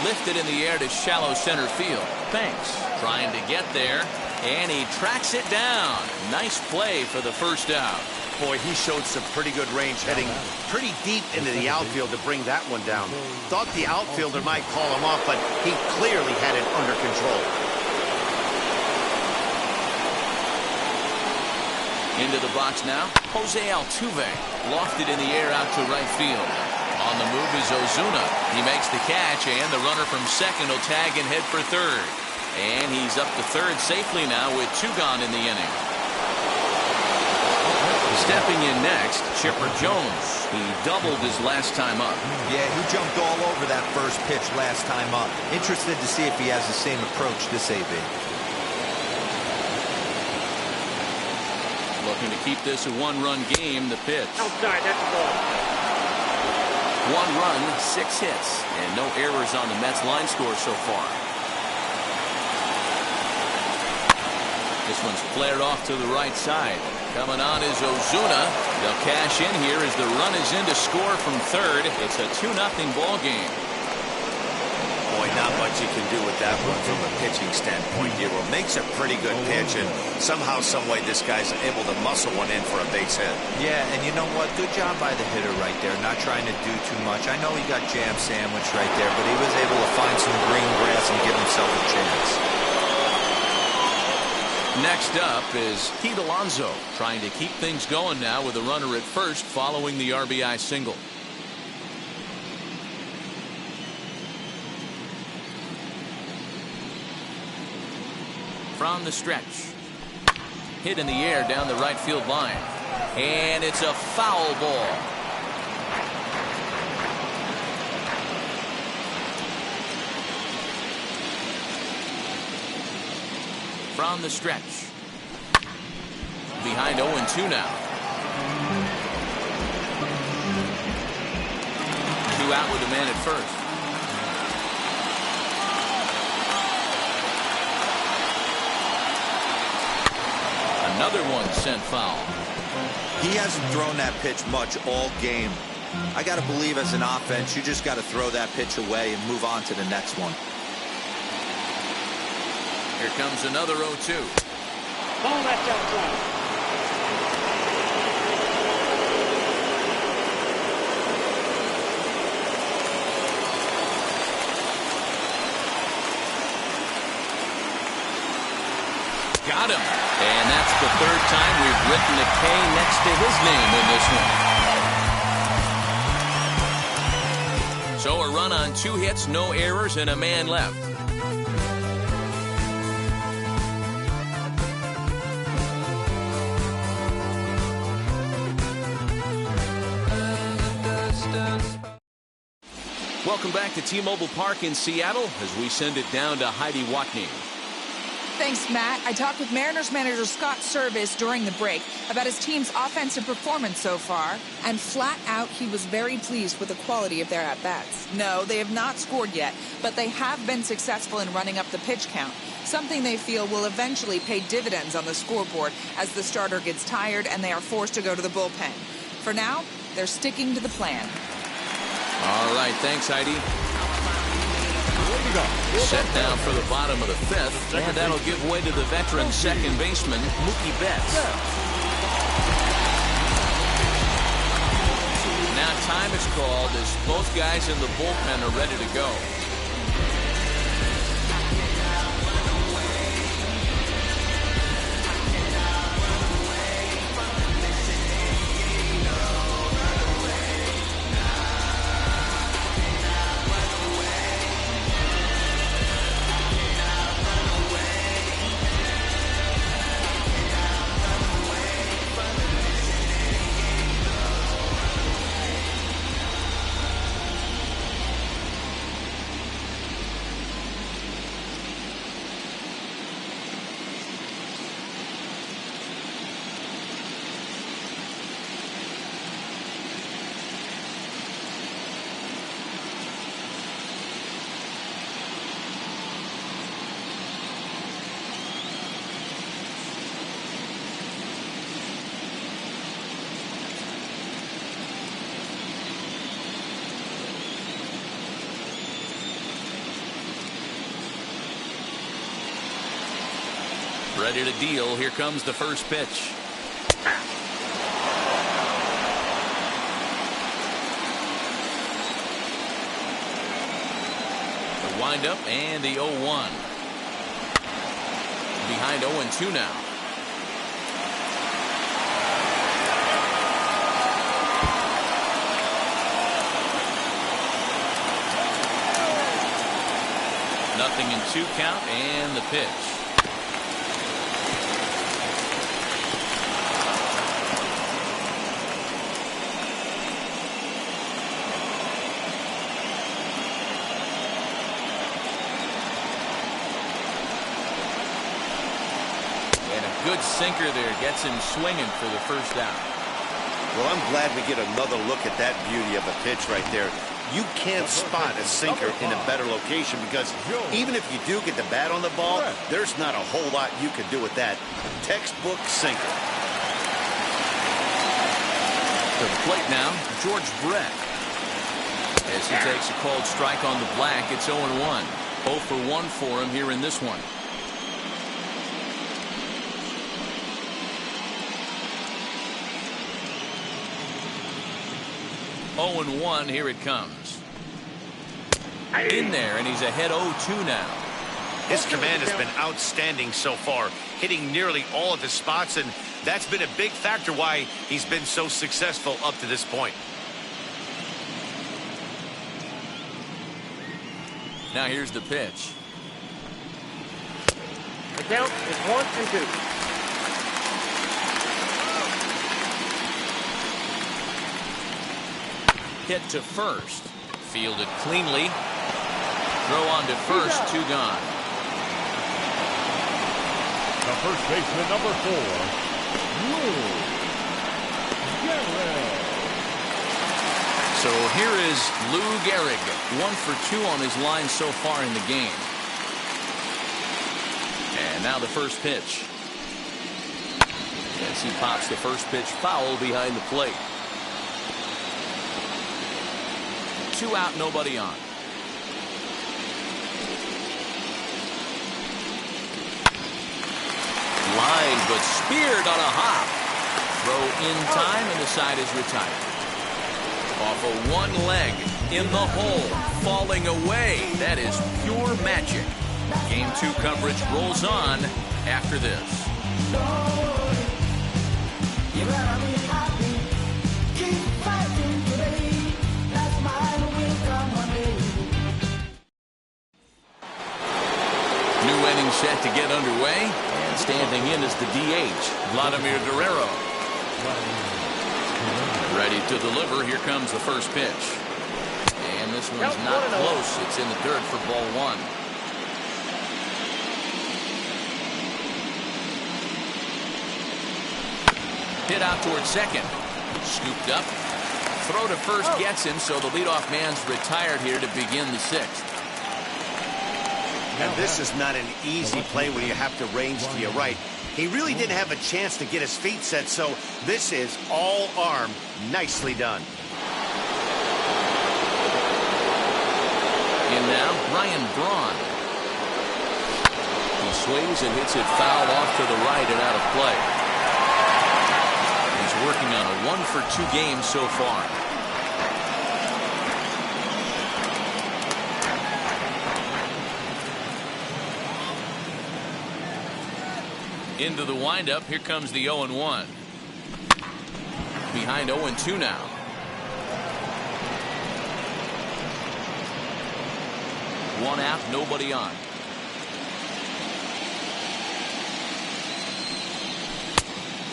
Lifted in the air to shallow center field. Banks trying to get there, and he tracks it down. Nice play for the first out. Boy, he showed some pretty good range, heading pretty deep into the outfield to bring that one down. Thought the outfielder might call him off, but he clearly had it under control. Into the box now, Jose Altuve. Lofted in the air out to right field. On the move is Ozuna. He makes the catch, and the runner from second will tag and head for third. And he's up to third safely now with 2 gone in the inning. Stepping in next, Chipper Jones. He doubled his last time up. Yeah, he jumped all over that first pitch last time up. Interested to see if he has the same approach this AB. Looking to keep this a 1-run game. The pitch. Outside, that's a ball. 1 run, 6 hits, and no errors on the Mets line score so far. This one's flared off to the right side. Coming on is Ozuna. They'll cash in here as the run is in to score from third. It's a 2-0 ball game. Boy, not much you can do with that one from a pitching standpoint. Hero makes a pretty good pitch, and somehow, some way, this guy's able to muscle one in for a base hit. Yeah, and you know what? Good job by the hitter right there, not trying to do too much. I know he got jam sandwiched right there, but he was able to find some green grass and give himself a chance. Next up is Pete Alonso, trying to keep things going now with a runner at first following the RBI single. From the stretch. Hit in the air down the right field line. And it's a foul ball. From the stretch. Behind 0-2 now. 2 out with a man at first. Another one sent foul. He hasn't thrown that pitch much all game. I got to believe as an offense, you just got to throw that pitch away and move on to the next one. Here comes another 0-2. Ball, that's outside. Got him. And that's the third time we've written a K next to his name in this one. So a run on 2 hits, no errors, and a man left. Welcome back to T-Mobile Park in Seattle as we send it down to Heidi Watney. Thanks, Matt. I talked with Mariners manager Scott Service during the break about his team's offensive performance so far, and flat out, he was very pleased with the quality of their at-bats. No, they have not scored yet, but they have been successful in running up the pitch count, something they feel will eventually pay dividends on the scoreboard as the starter gets tired and they are forced to go to the bullpen. For now, they're sticking to the plan. All right, thanks, Heidi. Set down for the bottom of the 5th, and that'll give way to the veteran second baseman, Mookie Betts. Now time is called as both guys in the bullpen are ready to go. Ready to deal. Here comes the first pitch. The windup and the 0-1. Behind 0-2 now. Nothing in 2 count and the pitch. And a good sinker there gets him swinging for the first out. Well, I'm glad we get another look at that beauty of a pitch right there. You can't spot a sinker in a better location because even if you do get the bat on the ball, there's not a whole lot you can do with that. Textbook sinker. To the plate now, George Brett. As he takes a called strike on the black, it's 0-1. 0 for 1 for him here in this one. Oh, 1, here it comes. In there, and he's ahead 0-2 now. His command has been outstanding so far, hitting nearly all of his spots, and that's been a big factor why he's been so successful up to this point. Now here's the pitch. The count is 1-2. Hit to first. Fielded cleanly. Throw on to first. 2 gone. The first baseman, number 4, Lou Gehrig. So here is Lou Gehrig. 1 for 2 on his line so far in the game. And now the first pitch. As he pops the first pitch foul behind the plate. 2 out, nobody on. Line, but speared on a hop. Throw in time, and the side is retired. Off of 1 leg, in the hole, falling away. That is pure magic. Game 2 coverage rolls on after this. New inning set to get underway, and standing in is the DH, Vladimir Guerrero. Ready to deliver. Here comes the first pitch. And this one's not close. It's in the dirt for ball 1. Hit out towards second. Scooped up. Throw to first gets him, so the leadoff man's retired here to begin the 6th. And this is not an easy play when you have to range to your right. He really didn't have a chance to get his feet set, so this is all arm. Nicely done. In now, Ryan Braun. He swings and hits it foul off to the right and out of play. He's working on a 1 for 2 game so far. Into the windup. Here comes the 0-1. Behind 0-2 now. One out, nobody on.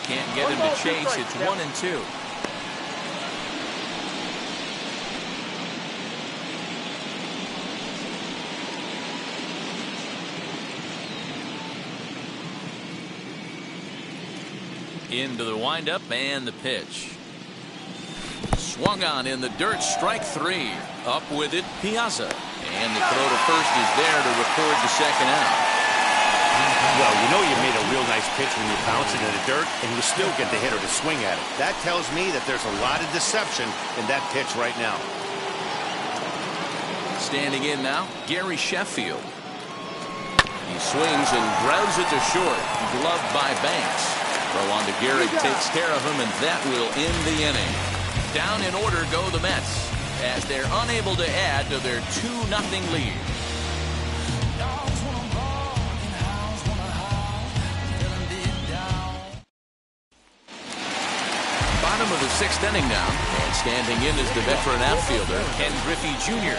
Can't get him to chase. It's 1-2. Into the windup and the pitch. Swung on in the dirt. Strike 3. Up with it, Piazza. And the throw to first is there to record the second out. Well, you know you made a real nice pitch when you bounce it in the dirt and you still get the hitter to swing at it. That tells me that there's a lot of deception in that pitch right now. Standing in now, Gary Sheffield. He swings and grounds it to short. Gloved by Banks. Throw on to Garrett, takes care of him, and that will end the inning. Down in order go the Mets, as they're unable to add to their 2-0 lead. Bottom of the 6th inning now, and standing in is the veteran outfielder, Ken Griffey Jr.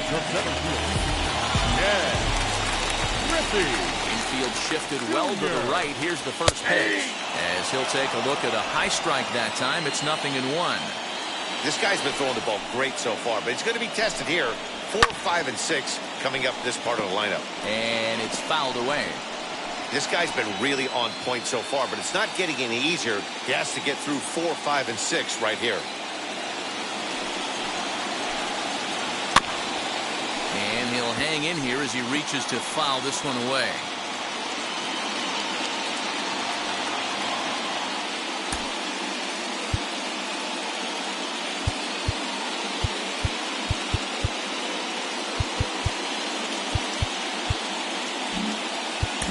Infield shifted well to the right. Here's the first pitch, as he'll take a look at a high strike that time. It's 0-1. This guy's been throwing the ball great so far, but it's going to be tested here. 4, 5, and 6 coming up this part of the lineup. And it's fouled away. This guy's been really on point so far, but it's not getting any easier. He has to get through 4, 5, and 6 right here. And he'll hang in here as he reaches to foul this one away.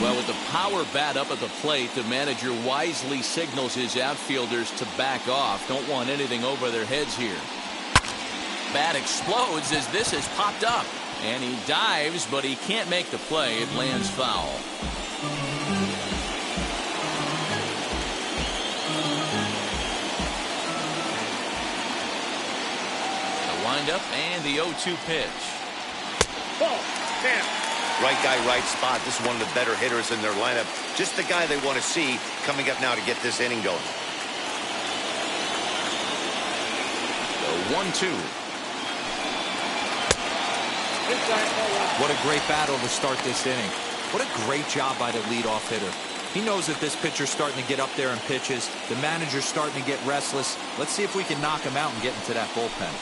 Well, with the power bat up at the plate, the manager wisely signals his outfielders to back off. Don't want anything over their heads here. Bat explodes as this has popped up. And he dives, but he can't make the play. It lands foul. The windup and the 0-2 pitch. Ball, down. Right guy, right spot. This is one of the better hitters in their lineup. Just the guy they want to see coming up now to get this inning going. The 1-2. What a great battle to start this inning. What a great job by the leadoff hitter. He knows that this pitcher's starting to get up there in pitches. The manager's starting to get restless. Let's see if we can knock him out and get into that bullpen.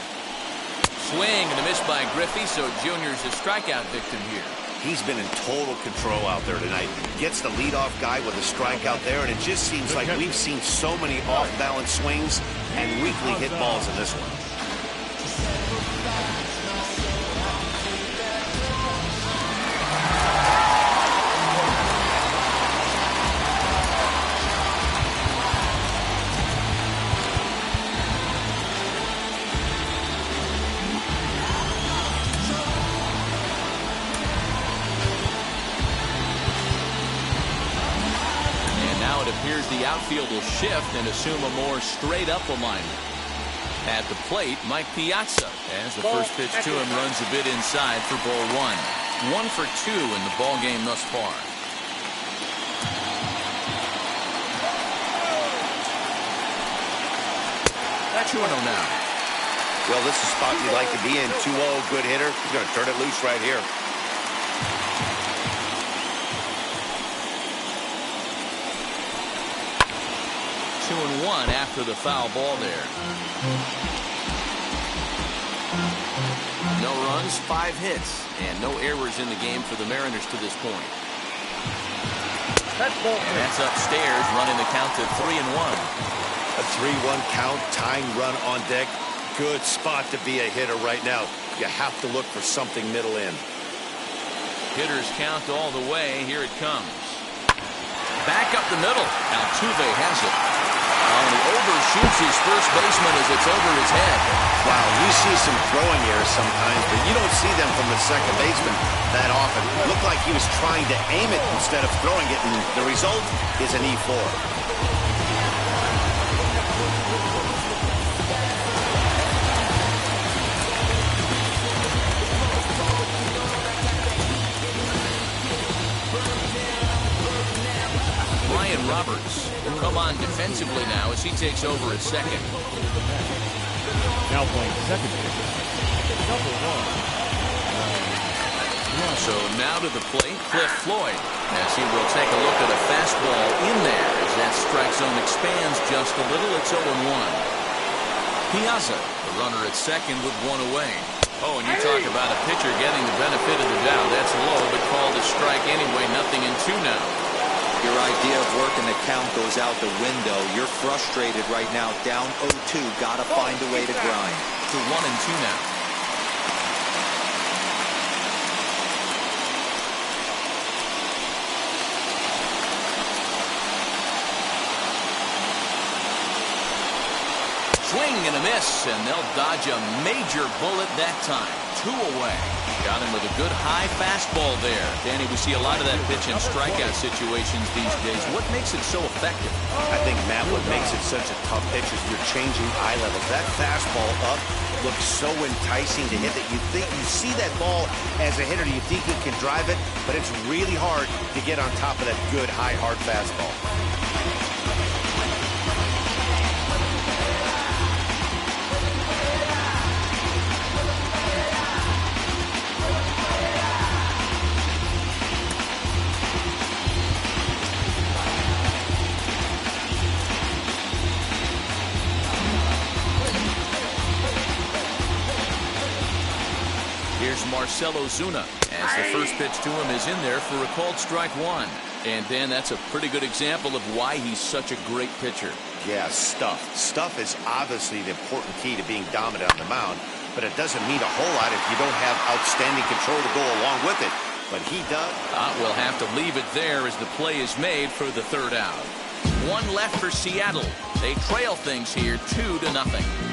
Swing and a miss by Griffey, so Junior's a strikeout victim here. He's been in total control out there tonight. Gets the leadoff guy with a strikeout there, and it just seems like we've seen so many off-balance swings and weakly hit balls in this one. The outfield will shift and assume a more straight-up alignment. At the plate, Mike Piazza, as the first pitch to him runs a bit inside for ball 1. 1 for 2 in the ball game thus far. 2-0 now. Well, this is a spot you'd like to be in. 2-0, good hitter. He's going to turn it loose right here. And 1 after the foul ball there. No runs, 5 hits, and no errors in the game for the Mariners to this point. And that's upstairs, running the count to 3-1. A 3-1 count, tying run on deck. Good spot to be a hitter right now. You have to look for something middle in. Hitters count all the way. Here it comes. Back up the middle. Altuve has it. And he overshoots his first baseman as it's over his head. Wow, you see some throwing errors sometimes, but you don't see them from the second baseman that often. It looked like he was trying to aim it instead of throwing it, and the result is an E4. Roberts will come on defensively now as he takes over at second. Now playing second base. So now to the plate, Cliff Floyd, as he will take a look at a fastball in there as that strike zone expands just a little. It's 0-1. Piazza, the runner at second with 1 away. Oh, and you talk about a pitcher getting the benefit of the doubt. That's low, but called a strike anyway. 0-2 now. Your idea of working the count goes out the window. You're frustrated right now. Down 0-2. Got to find a way to grind. To 1-2 now. swing and a miss, and they'll dodge a major bullet that time. 2 away. Got him with a good high fastball there. Danny, we see a lot of that pitch in strikeout situations these days. What makes it so effective? I think, Matt, what makes it such a tough pitch is you're changing eye levels. That fastball up looks so enticing to hit that you think you see that ball as a hitter, you think you can drive it, but it's really hard to get on top of that good high hard fastball. Marcelo Zuna, as the first pitch to him is in there for a called strike 1. And Dan, that's a pretty good example of why he's such a great pitcher. Yeah, stuff. Stuff is obviously the important key to being dominant on the mound, but it doesn't mean a whole lot if you don't have outstanding control to go along with it. But he does. We'll have to leave it there as the play is made for the 3rd out. 1 left for Seattle. They trail things here 2-0.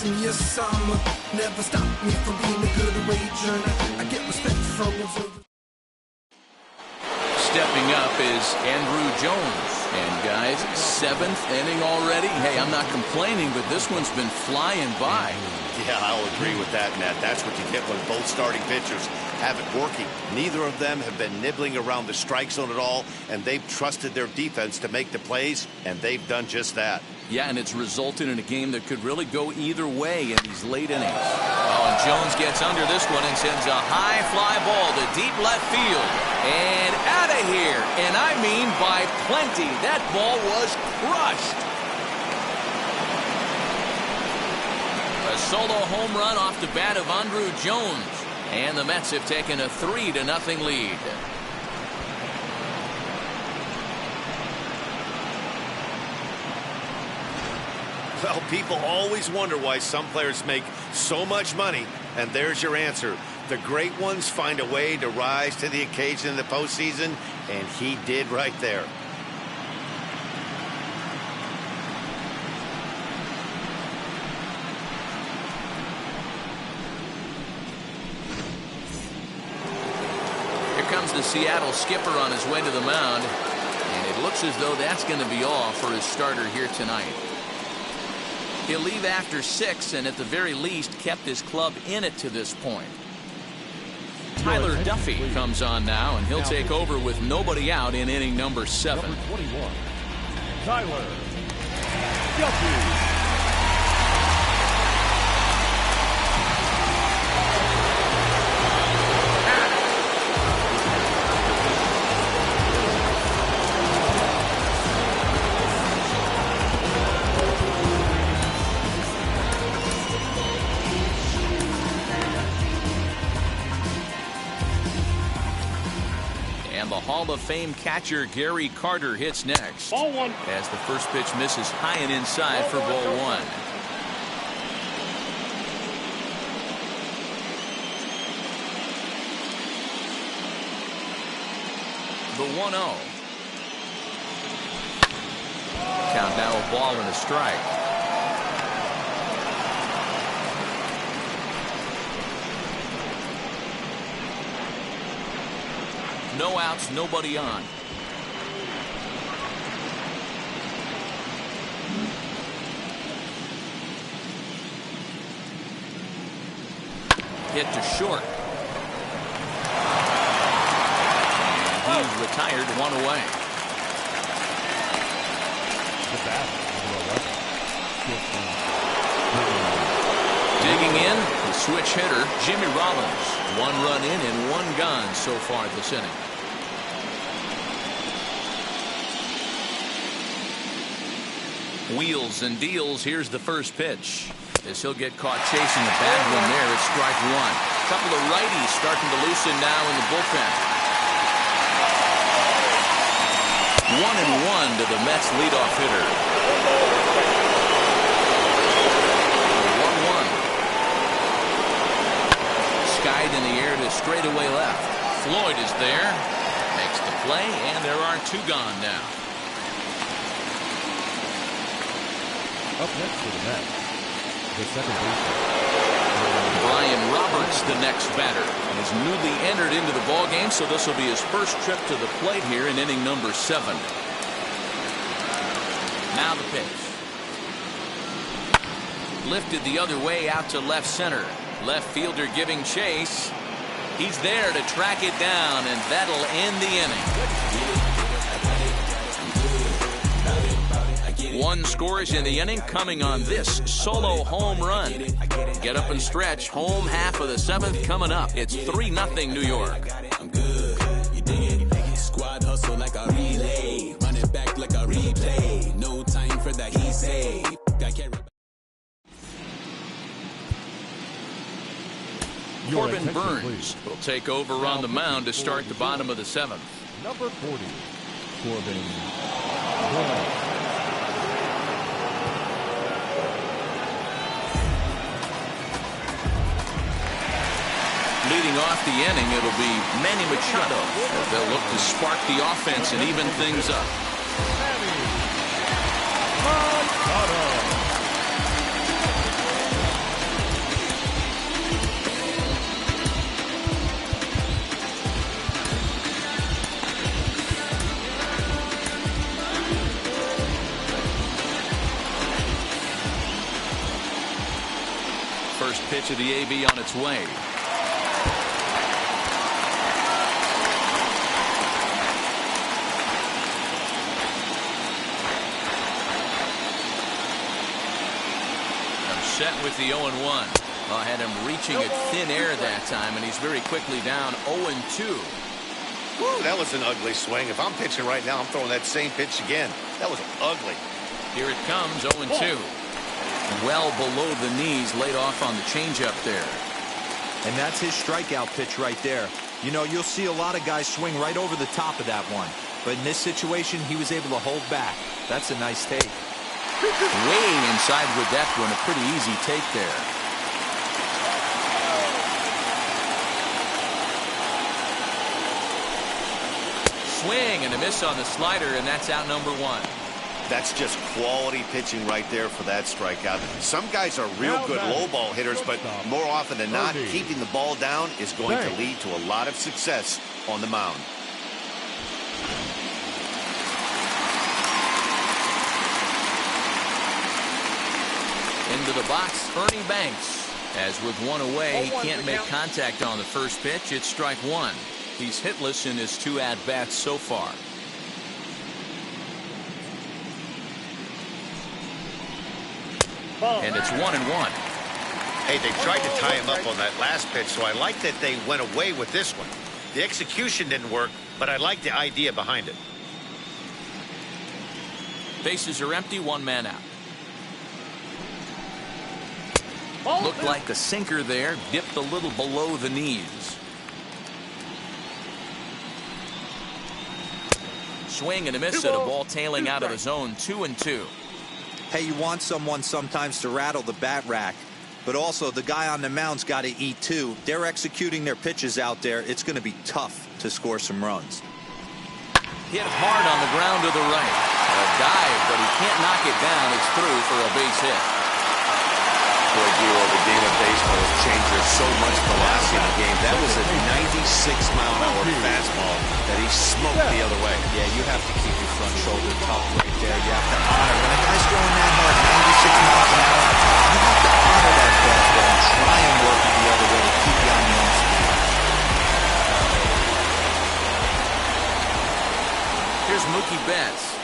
And yes, I'ma never stop me from being a good wager. I get respect from observers. Stepping up is Andrew Jones. And guys, 7th inning already. Hey, I'm not complaining, but this one's been flying by. Yeah, I'll agree with that, Matt. That's what you get when both starting pitchers have it working. Neither of them have been nibbling around the strike zone at all, and they've trusted their defense to make the plays, and they've done just that. Yeah, and it's resulted in a game that could really go either way in these late innings. Oh, and Jones gets under this one and sends a high fly ball to deep left field. And out of here. And I mean by plenty. That ball was crushed. A solo home run off the bat of Andrew Jones. And the Mets have taken a 3-0 lead. Well, people always wonder why some players make so much money, and there's your answer. The great ones find a way to rise to the occasion in the postseason, and he did right there. Here comes the Seattle skipper on his way to the mound, and it looks as though that's going to be all for his starter here tonight. He'll leave after 6 and at the very least kept his club in it to this point. Tyler Duffy comes on now, and he'll take over with nobody out in inning number 7. Number 21, Tyler Duffy. Hall of Fame catcher Gary Carter hits next. Ball 1. As the first pitch misses high and inside for ball 1. The 1-0. Count now a ball and a strike. No outs, nobody on. Hit to short. And he's retired, 1 away. Digging in, the switch hitter, Jimmy Rollins. 1 run in and 1 gone so far this inning. Wheels and deals. Here's the first pitch. As he'll get caught chasing a bad one there. It's strike 1. A couple of righties starting to loosen now in the bullpen. 1-1 to the Mets leadoff hitter. 1-1. Skied in the air to straightaway left. Floyd is there. Makes the play, and there are 2 gone now. Up next for the match, the second baseman. Brian Roberts, the next batter, is newly entered into the ball game, so this will be his first trip to the plate here in inning number 7. Now the pitch. Lifted the other way out to left center. Left fielder giving chase. He's there to track it down, and that'll end the inning. One scores in the inning coming on this solo home run. Get up and stretch. Home half of the 7th coming up. It's 3-0 New York. I'm good. You dig it? Squad hustle like a relay. Run it back like a replay. No time for that he say. Corbin Burns will take over on the mound to start the bottom of the 7th. Number 40, Corbin Burns. Leading off the inning, it'll be Manny Machado, as they'll look to spark the offense and even things up. First pitch of the AB on its way. Set with the 0-1. I had him reaching at thin air that time, and he's very quickly down 0-2. Woo, that was an ugly swing. If I'm pitching right now, I'm throwing that same pitch again. That was ugly. Here it comes, 0-2. Well below the knees, laid off on the changeup there. And that's his strikeout pitch right there. You know, you'll see a lot of guys swing right over the top of that one. But in this situation, he was able to hold back. That's a nice take. Way inside with that one, a pretty easy take there. Swing and a miss on the slider, and that's out number 1. That's just quality pitching right there for that strikeout. Some guys are real good low ball hitters, but more often than not, keeping the ball down is going to lead to a lot of success on the mound. Into the box, Ernie Banks. As with one away, he can't make contact on the first pitch. It's strike 1. He's hitless in his 2 at-bats so far. And it's 1-1. Hey, they tried to tie him up on that last pitch, so I like that they went away with this one. The execution didn't work, but I like the idea behind it. Bases are empty, 1 man out. Looked like a sinker there, dipped a little below the knees. Swing and a miss at a ball tailing out of the zone, 2-2. Hey, you want someone sometimes to rattle the bat rack, but also the guy on the mound's got to eat too. They're executing their pitches out there. It's going to be tough to score some runs. Hit hard on the ground to the right. A dive, but he can't knock it down. It's through for a base hit. Boy, Giro, the game of baseball has changed. There's so much velocity in the game. That was a 96-mile-an-hour fastball that he smoked the other way. Yeah, you have to keep your front shoulder tough right there. You have to honor. When a guy's throwing that hard, 96 miles an hour, you have to honor that fastball and try and work it the other way to keep you on your own speed. Here's Mookie Betts.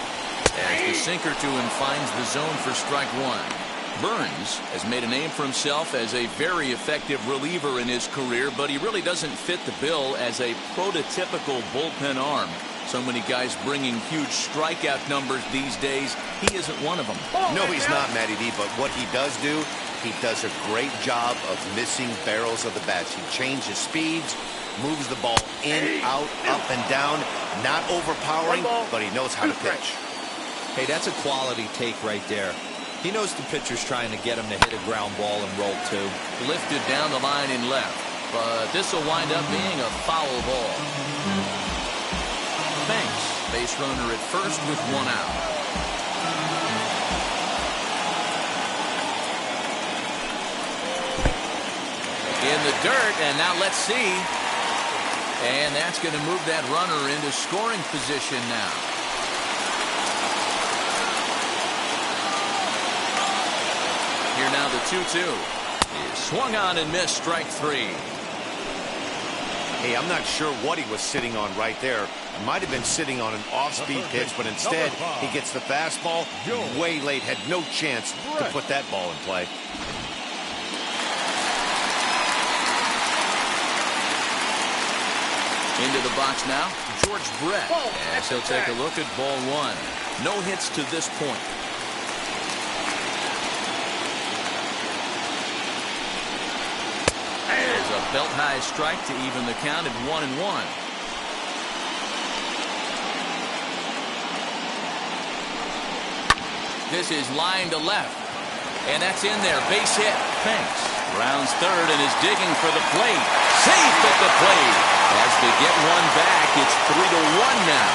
As the sinker to him finds the zone for strike 1. Burns has made a name for himself as a very effective reliever in his career, but he really doesn't fit the bill as a prototypical bullpen arm. So many guys bringing huge strikeout numbers these days. He isn't one of them. No, he's not, Matty D, but what he does do, he does a great job of missing barrels of the bats. He changes speeds, moves the ball in, out, up, and down. Not overpowering, but he knows how to pitch. Hey, that's a quality take right there. He knows the pitcher's trying to get him to hit a ground ball and roll too. Lifted down the line in left, but this will wind up being a foul ball. Banks, base runner at first with 1 out. the dirt, and now let's see. And that's going to move that runner into scoring position now. Here now the 2-2. He swung on and missed, strike 3. Hey, I'm not sure what he was sitting on right there. He might have been sitting on an off-speed pitch, but instead he gets the fastball way late. Had no chance to put that ball in play. Into the box now, George Brett. As he'll take a look at ball 1. No hits to this point. There's a belt-high strike to even the count at 1-1. This is line to left. And that's in there. Base hit. Thanks. Rounds third and is digging for the plate. Safe at the plate. As they get one back, it's 3-1 now.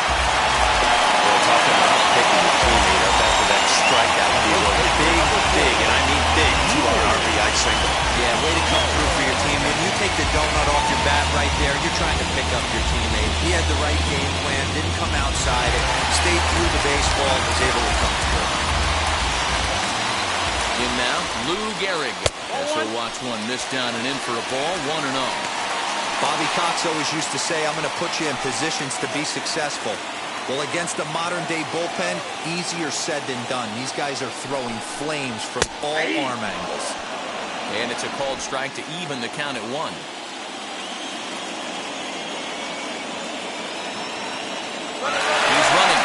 Well, talk about picking your teammate up after that strikeout. He was big, and I mean big, 2-run RBI single. Yeah, way to come through for your team. When you take the donut off your bat right there, you're trying to pick up your teammate. He had the right game plan, didn't come outside it, stayed through the baseball, and was able to come through. In now, Lou Gehrig. As he'll watch one miss down and in for a ball, 1-0. Bobby Cox always used to say, I'm going to put you in positions to be successful. Well, against a modern-day bullpen, easier said than done. These guys are throwing flames from all arm angles. And it's a called strike to even the count at 1. He's running.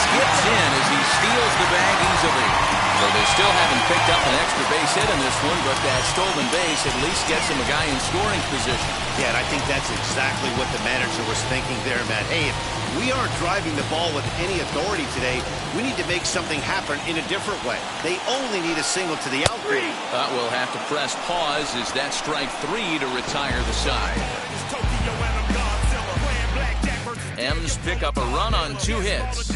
Skips in as he steals the bag easily. So they still haven't picked up an extra base hit in this one, but that stolen base at least gets him a guy in scoring position. Yeah, and I think that's exactly what the manager was thinking there, Matt. Hey, if we aren't driving the ball with any authority today, we need to make something happen in a different way. They only need a single to the outfield. We'll have to press pause as that strike 3 to retire the side. M's pick up a run on 2 hits.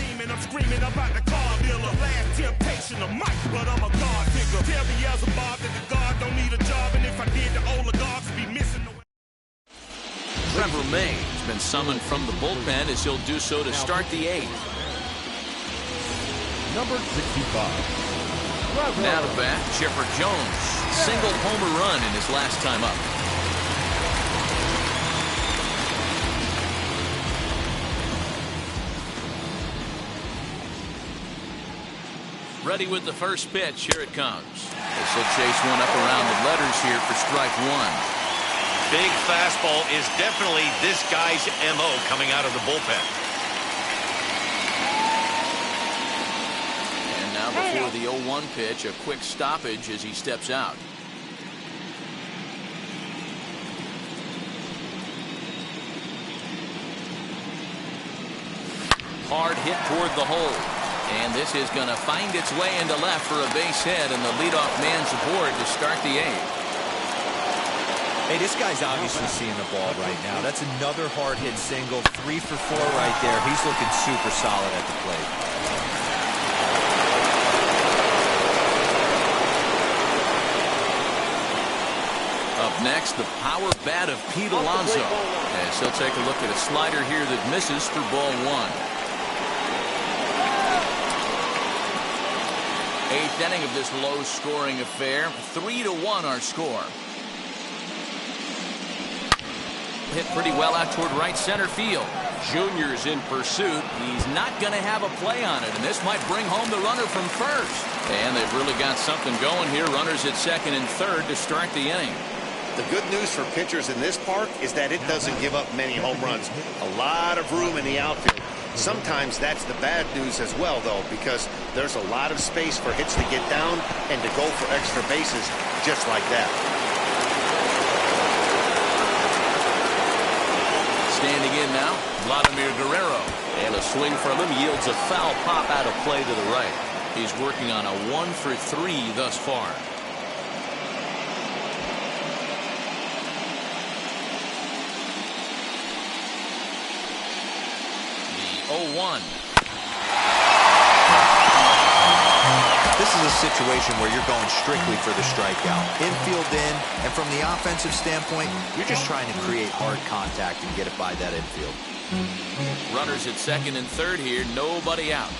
Trevor May has been summoned from the bullpen as he'll do so to start the 8th. Number 65. Now to bat, Chipper Jones. Single homer run in his last time up. Ready with the first pitch. Here it comes. This will chase one up around the letters here for strike 1. Big fastball is definitely this guy's MO coming out of the bullpen. And now before the 0-1 pitch, a quick stoppage as he steps out. Hard hit toward the hole. And this is going to find its way into left for a base hit, and the leadoff man's aboard to start the 8th. Hey, this guy's obviously seeing the ball right now. That's another hard hit single. 3 for 4 right there. He's looking super solid at the plate. Up next, the power bat of Pete Alonso. As he'll take a look at a slider here that misses for ball 1. 8th inning of this low-scoring affair. 3-1 our score. Hit pretty well out toward right center field. Junior's in pursuit. He's not going to have a play on it, and this might bring home the runner from first. And they've really got something going here. Runners at second and third to start the inning. The good news for pitchers in this park is that it doesn't give up many home runs. A lot of room in the outfield. Sometimes that's the bad news as well, though, because there's a lot of space for hits to get down and to go for extra bases just like that. Standing in now, Vladimir Guerrero. And a swing from him yields a foul pop out of play to the right. He's working on a 1 for 3 thus far. The 0-1. This is a situation where you're going strictly for the strikeout. Infield in, and from the offensive standpoint, you're just trying to create hard contact and get it by that infield. Runners at second and third here, nobody out.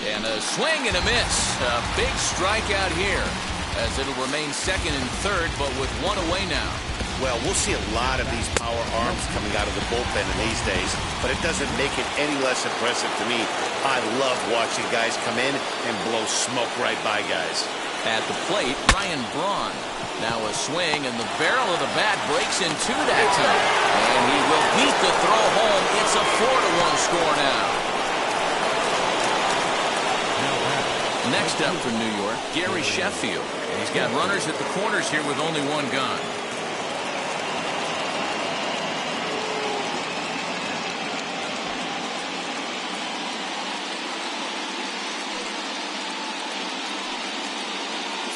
And a swing and a miss. A big strikeout here, as it'll remain second and third, but with one away now. Well, we'll see a lot of these power arms coming out of the bullpen in these days, but it doesn't make it any less impressive to me. I love watching guys come in and blow smoke right by guys. At the plate, Ryan Braun. Now a swing, and the barrel of the bat breaks in two that time. And he will beat the throw home. It's a 4-1 score now. Next up for New York, Gary Sheffield. He's got runners at the corners here with only one gone.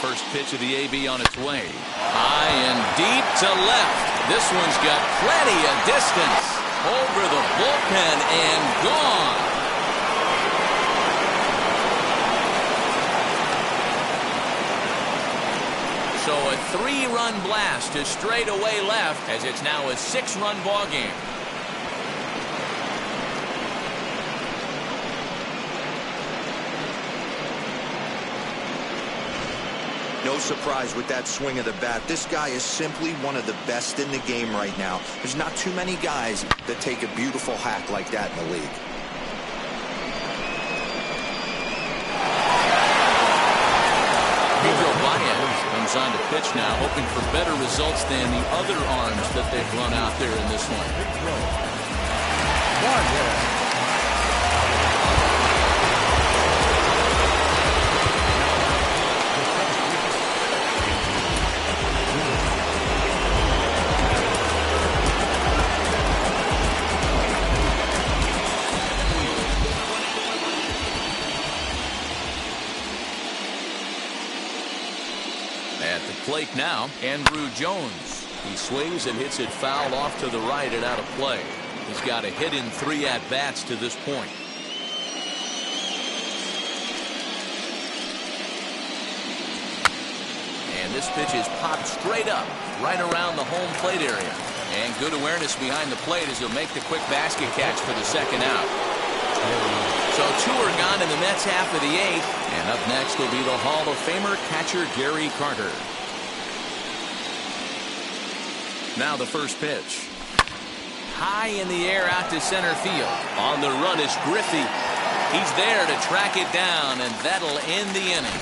First pitch of the AB on its way. High and deep to left. This one's got plenty of distance. Over the bullpen and gone. So a 3-run blast to straightaway left, as it's now a 6-run ball game. No surprise with that swing of the bat. This guy is simply one of the best in the game right now. There's not too many guys that take a beautiful hack like that in the league. Comes on to pitch now, hoping for better results than the other arms that they've run out there in this one. Plate now, Andrew Jones. He swings and hits it foul off to the right and out of play. He's got a hit in 3 at-bats to this point. And this pitch is popped straight up, right around the home plate area. And good awareness behind the plate as he'll make the quick basket catch for the second out. So 2 are gone in the Mets half of the 8th. And up next will be the Hall of Famer catcher Gary Carter. Now the first pitch. High in the air out to center field. On the run is Griffey. He's there to track it down, and that'll end the inning.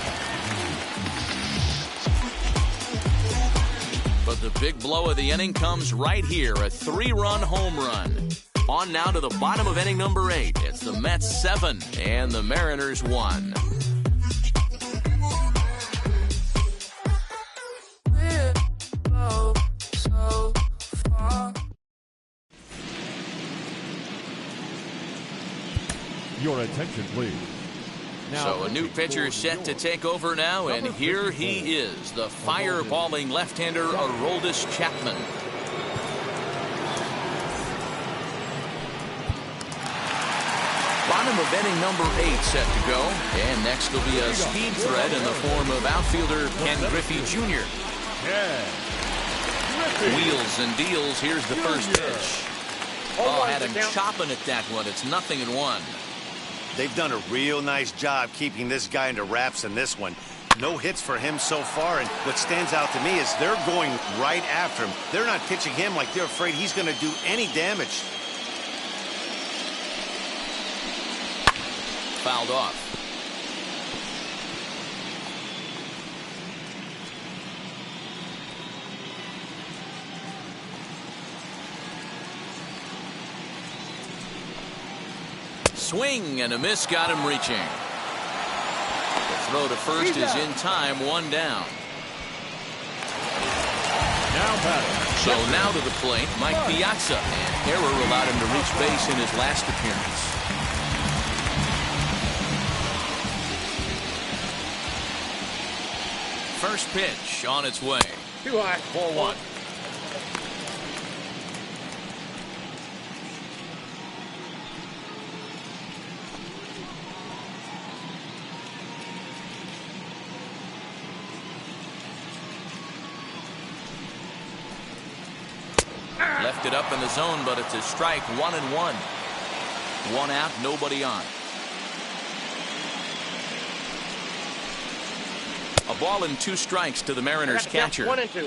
But the big blow of the inning comes right here, a 3-run home run. On now to the bottom of inning number 8. It's the Mets 7 and the Mariners 1. Your attention, please. So a new pitcher set to take over now, and here he is, the fireballing left-hander Aroldis Chapman. Bottom of inning number 8 set to go, and next will be a speed threat in the form of outfielder Ken Griffey Jr. Wheels and deals. Here's the first pitch. Oh, had him chopping at that one. It's 0-1. They've done a real nice job keeping this guy into wraps in this one. No hits for him so far, and what stands out to me is they're going right after him. They're not pitching him like they're afraid he's going to do any damage. Fouled off. Swing and a miss got him reaching. The throw to first is in time, 1 down. So now to the plate, Mike Piazza. And error allowed him to reach base in his last appearance. First pitch on its way. Too high. 4-1. Picked it up in the zone, but it's a strike. 1-1. 1 out, nobody on. A ball and 2 strikes to the Mariners catcher. 1-2.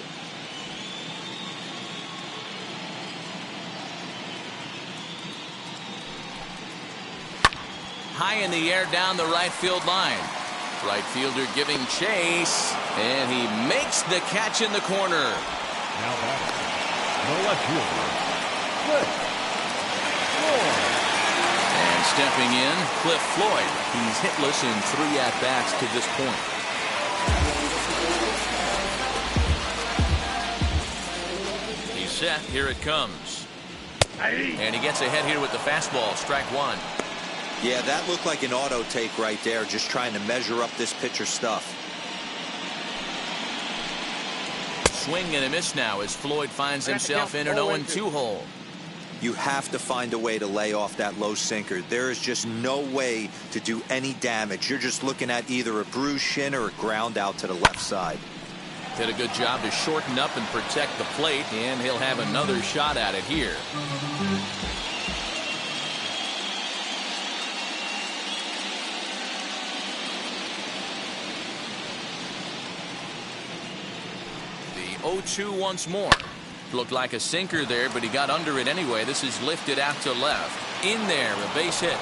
High in the air down the right field line. Right fielder giving chase, and he makes the catch in the corner. Now batting, the left fielder, Cliff Floyd. And stepping in, Cliff Floyd. He's hitless in 3 at-bats to this point. He's set. Here it comes. And he gets ahead here with the fastball. Strike 1. Yeah, that looked like an auto take right there, just trying to measure up this pitcher's stuff. Swing and a miss now as Floyd finds himself in an 0-2 hole. You have to find a way to lay off that low sinker. There is just no way to do any damage. You're just looking at either a bruised shin or a ground out to the left side. Did a good job to shorten up and protect the plate, and he'll have another shot at it here. The 0-2 once more. Looked like a sinker there, but he got under it anyway. This is lifted out to left. In there, a base hit. Oh,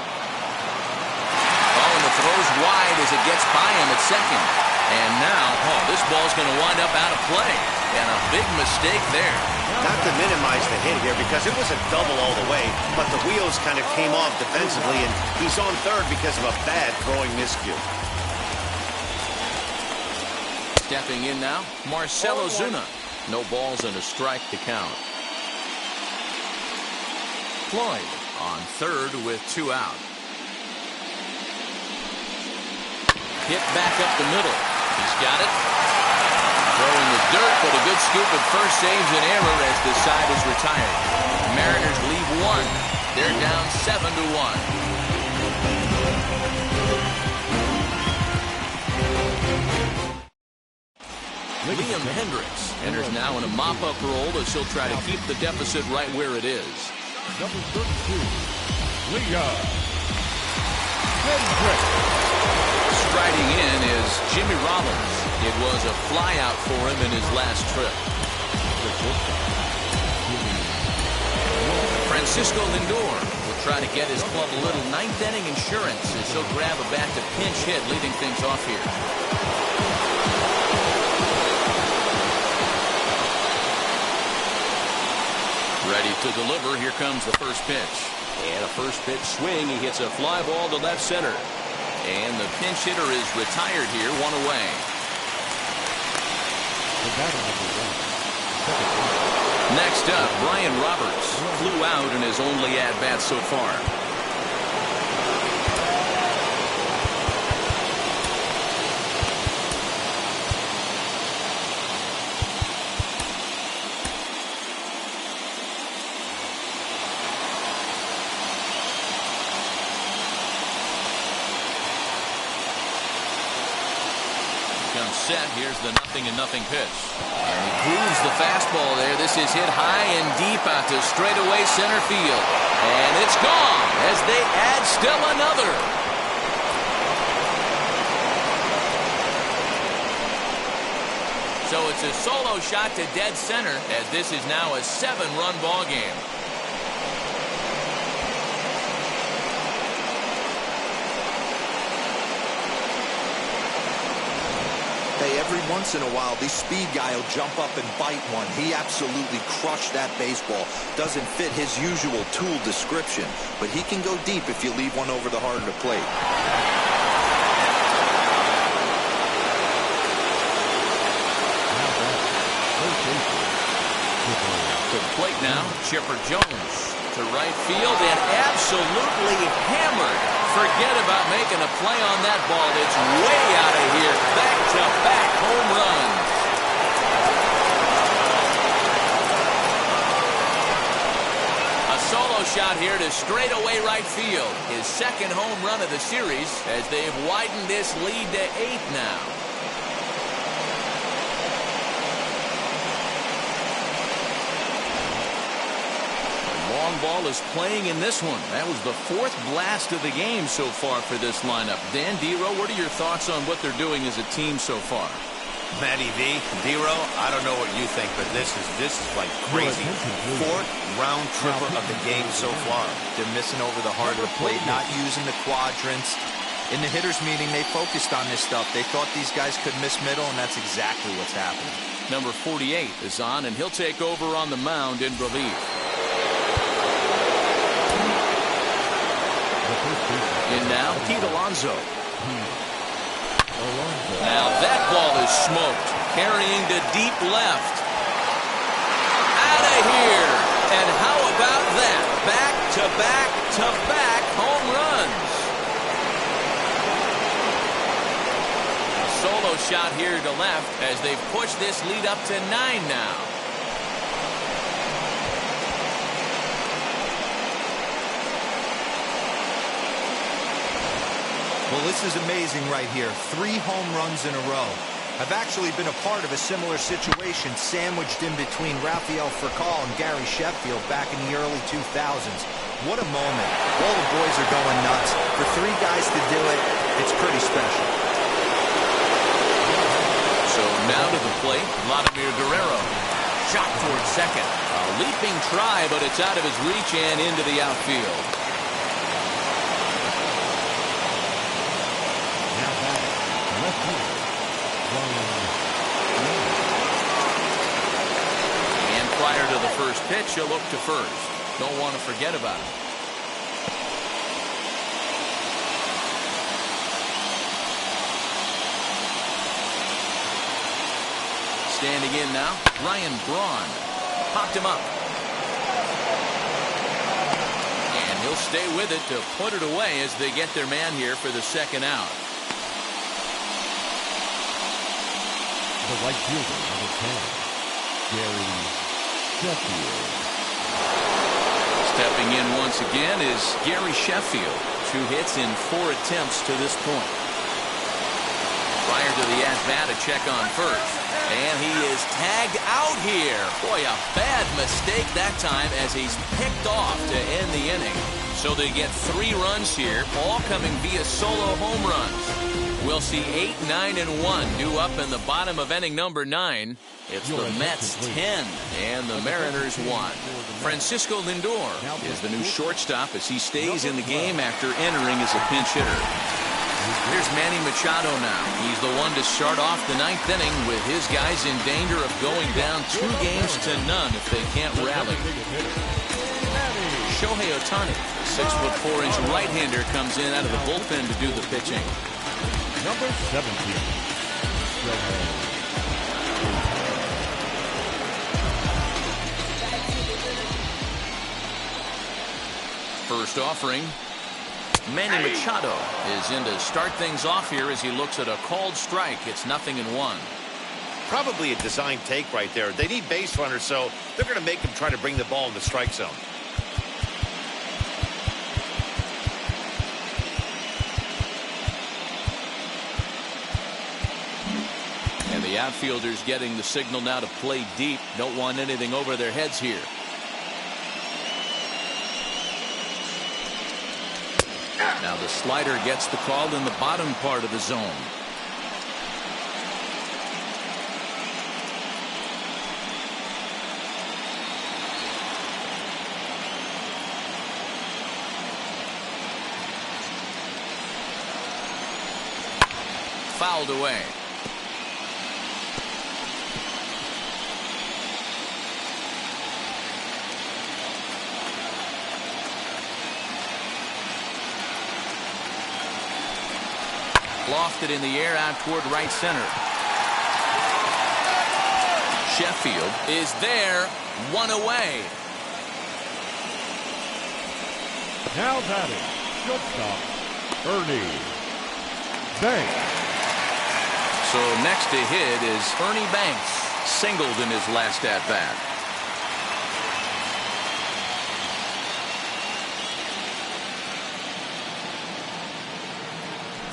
and the throw's wide as it gets by him at second. And now, this ball's going to wind up out of play. And a big mistake there. Not to minimize the hit here because it was a double all the way, but the wheels kind of came off defensively, and he's on third because of a bad throwing miscue. Stepping in now, Marcell Ozuna. No balls and a strike to count. Floyd on third with 2 out. Hit back up the middle. He's got it. Throwing the dirt, but a good scoop at first saves an error as the side is retired. Mariners leave 1. They're down 7-1. Liam Hendricks enters now in a mop-up role as he'll try to keep the deficit right where it is. Number 32, Liam Hendricks. Striding in is Jimmy Rollins. It was a flyout for him in his last trip. Francisco Lindor will try to get his club a little ninth-inning insurance as he'll grab a bat to pinch hit, leading things off here. Ready to deliver. Here comes the first pitch. And a first pitch swing. He hits a fly ball to left center. And the pinch hitter is retired here, 1 away. Next up, Brian Roberts flew out in his only at-bat so far. Set. Here's the 0-0 pitch. And he grooves the fastball there. This is hit high and deep out to straightaway center field. And it's gone as they add still another. So it's a solo shot to dead center as this is now a 7-run ball game. Hey, every once in a while, this speed guy will jump up and bite one. He absolutely crushed that baseball. Doesn't fit his usual tool description, but he can go deep if you leave one over the heart of the plate. To the plate now, Chipper Jones to right field and absolutely hammered. Forget about making a play on that ball. It's way out of here. Back-to-back home runs. A solo shot here to straightaway right field. His second home run of the series as they've widened this lead to 8 now. long ball is playing in this one. That was the 4th blast of the game so far for this lineup. Dan, D-Row, what are your thoughts on what they're doing as a team so far? Matty V, D-Row, I don't know what you think, but this is like crazy. 4th round trip of the game so far. They're missing over the heart of the plate, not using the quadrants. In the hitters meeting, they focused on this stuff. They thought these guys could miss middle, and that's exactly what's happening. Number 48 is on, and he'll take over on the mound in relief. In now, Pete Alonso. Now that ball is smoked, carrying to deep left. Out of here. And how about that? Back-to-back-to-back home runs. A solo shot here to left as they've pushed this lead up to 9 now. Well, this is amazing right here. 3 home runs in a row. I've actually been a part of a similar situation, sandwiched in between Rafael Furcal and Gary Sheffield back in the early 2000s. What a moment. All the boys are going nuts. For 3 guys to do it, it's pretty special. So now to the plate, Vladimir Guerrero. Shot towards second. A leaping try, but it's out of his reach and into the outfield. And prior to the first pitch, you'll look to first. Don't want to forget about it. Standing in now, Ryan Braun. Popped him up. And he'll stay with it to put it away as they get their man here for the second out. The right fielder, number 10, Gary Sheffield. Stepping in once again is Gary Sheffield. 2 hits in 4 attempts to this point. Prior to the at-bat, a check on first. And he is tagged out here. Boy, a bad mistake that time as he's picked off to end the inning. So they get 3 runs here, all coming via solo home runs. We'll see 8, 9, and 1 due up in the bottom of inning number 9. It's the Mets 10 and the Mariners 1. Francisco Lindor is the new shortstop as he stays in the game after entering as a pinch hitter. Here's Manny Machado now. He's the one to start off the 9th inning with his guys in danger of going down 2 games to none if they can't rally. Shohei Ohtani, 6'4" right-hander, comes in out of the bullpen to do the pitching. Number 17. First offering. Manny Machado is in to start things off here as he looks at a called strike. It's 0-1. Probably a design take right there. They need base runners, so they're going to make him try to bring the ball in the strike zone. The outfielders getting the signal now to play deep. Don't want anything over their heads here. Now the slider gets the call in the bottom part of the zone. Fouled away. Lofted in the air out toward right center. Sheffield is there, 1 away. Now batting, shortstop, Ernie Banks. So next to hit is Ernie Banks, singled in his last at-bat.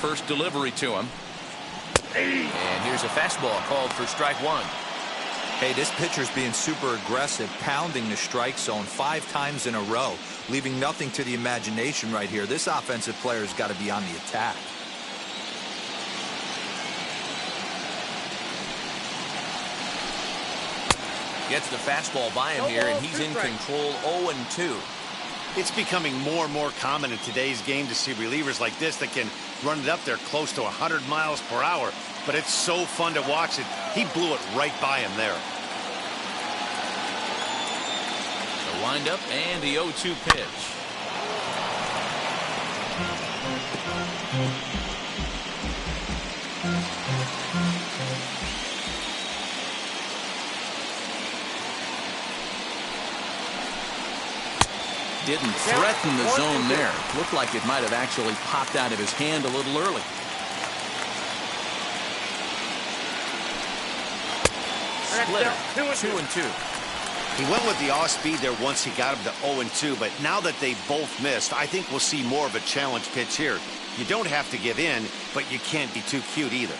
First delivery to him. And here's a fastball called for strike 1. Hey, this pitcher's being super aggressive, pounding the strike zone 5 times in a row, leaving nothing to the imagination right here. This offensive player's got to be on the attack. Gets the fastball by him here, and he's in control 0-2. It's becoming more and more common in today's game to see relievers like this that can run it up there close to 100 miles per hour. But it's so fun to watch it. He blew it right by him there. The windup and the 0-2 pitch. Didn't threaten the zone there. Looked like it might have actually popped out of his hand a little early. Splitter, 2-2. He went with the off speed there once he got him to 0-2, but now that they both missed, I think we'll see more of a challenge pitch here. You don't have to give in, but you can't be too cute either.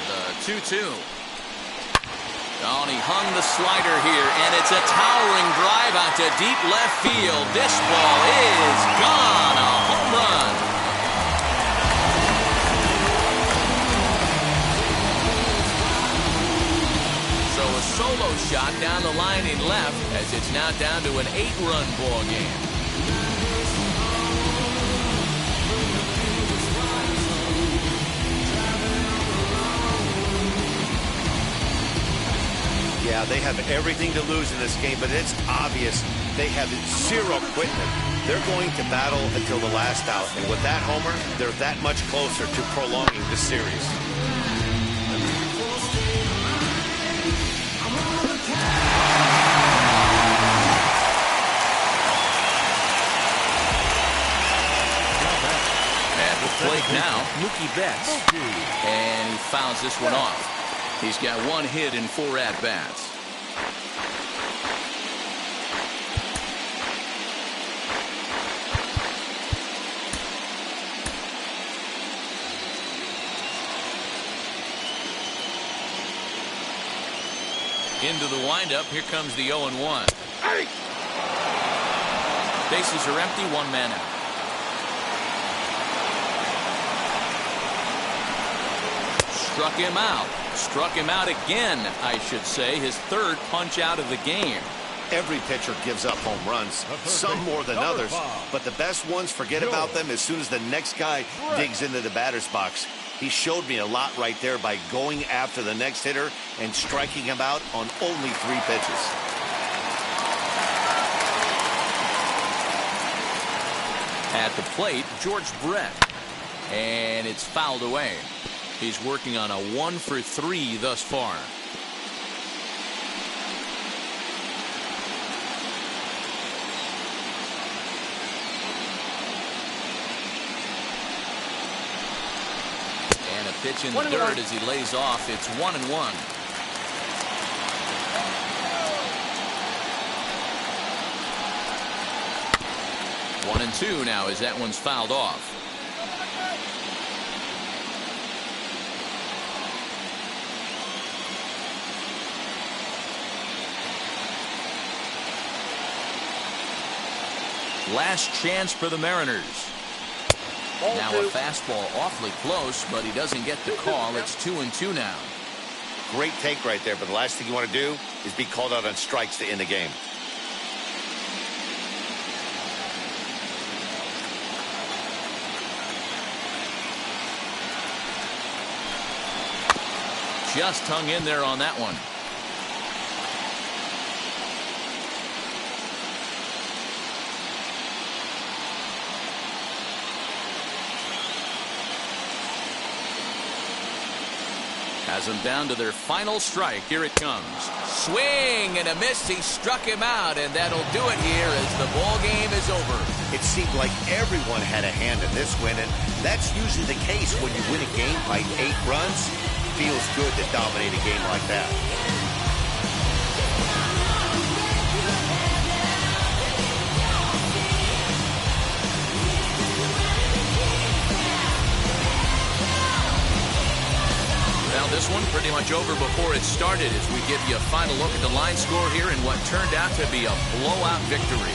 The 2-2. Oh, and he hung the slider here, and it's a towering drive out to deep left field. This ball is gone. A home run. So a solo shot down the line in left, as it's now down to an 8-run ball game. Yeah, they have everything to lose in this game, but it's obvious they have zero quitting. They're going to battle until the last out, and with that homer, they're that much closer to prolonging the series. At the plate now, Mookie Betts, and he fouls this one off. He's got 1 hit in 4 at-bats. Into the windup. Here comes the 0-1. Bases are empty. 1 man out. Struck him out. Struck him out again, I should say. His 3rd punch out of the game. Every pitcher gives up home runs, some more than others, but the best ones forget about them as soon as the next guy digs into the batter's box. He showed me a lot right there by going after the next hitter and striking him out on only 3 pitches. At the plate, George Brett. And it's fouled away. He's working on a 1 for 3 thus far. And a pitch in the dirt as he lays off. It's 1-1. One and 2 now as that one's fouled off. Last chance for the Mariners. Now a fastball awfully close, but he doesn't get the call. It's 2-2 now. Great take right there, but the last thing you want to do is be called out on strikes to end the game. Just hung in there on that one. Has them down to their final strike. Here it comes. Swing and a miss. He struck him out, and that'll do it here as the ball game is over. It seemed like everyone had a hand in this win, and that's usually the case when you win a game by 8 runs. Feels good to dominate a game like that. pretty much over before it started as we give you a final look at the line score here in what turned out to be a blowout victory.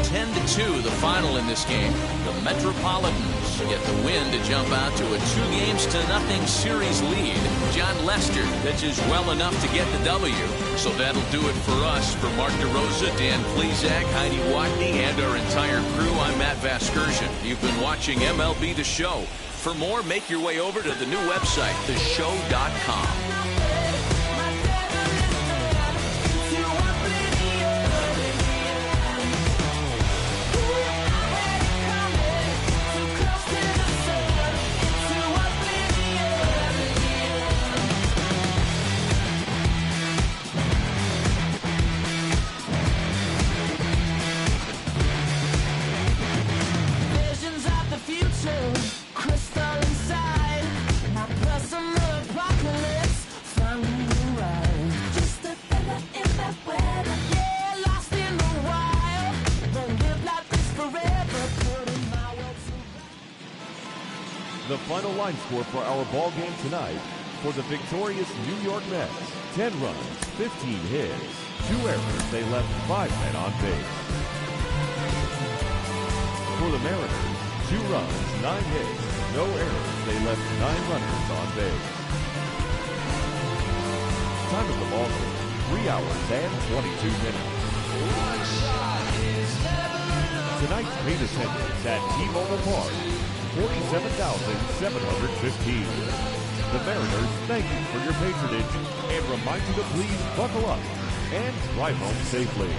10-2, the final in this game. The Metropolitans get the win to jump out to a 2-0 series lead. John Lester pitches well enough to get the W. So that'll do it for us. For Mark DeRosa, Dan Plezak, Heidi Watney, and our entire crew, I'm Matt Vasgersian. You've been watching MLB The Show. For more, make your way over to the new website, theshow.com. The final line score for our ball game tonight for the victorious New York Mets: 10 runs, 15 hits, 2 errors. They left 5 men on base. For the Mariners, 2 runs, 9 hits, no errors. They left 9 runners on base. Time of the ball game, 3 hours and 22 minutes. Tonight's main attendance at T-Mobile Park, 47,715. The Mariners thank you for your patronage and remind you to please buckle up and drive home safely.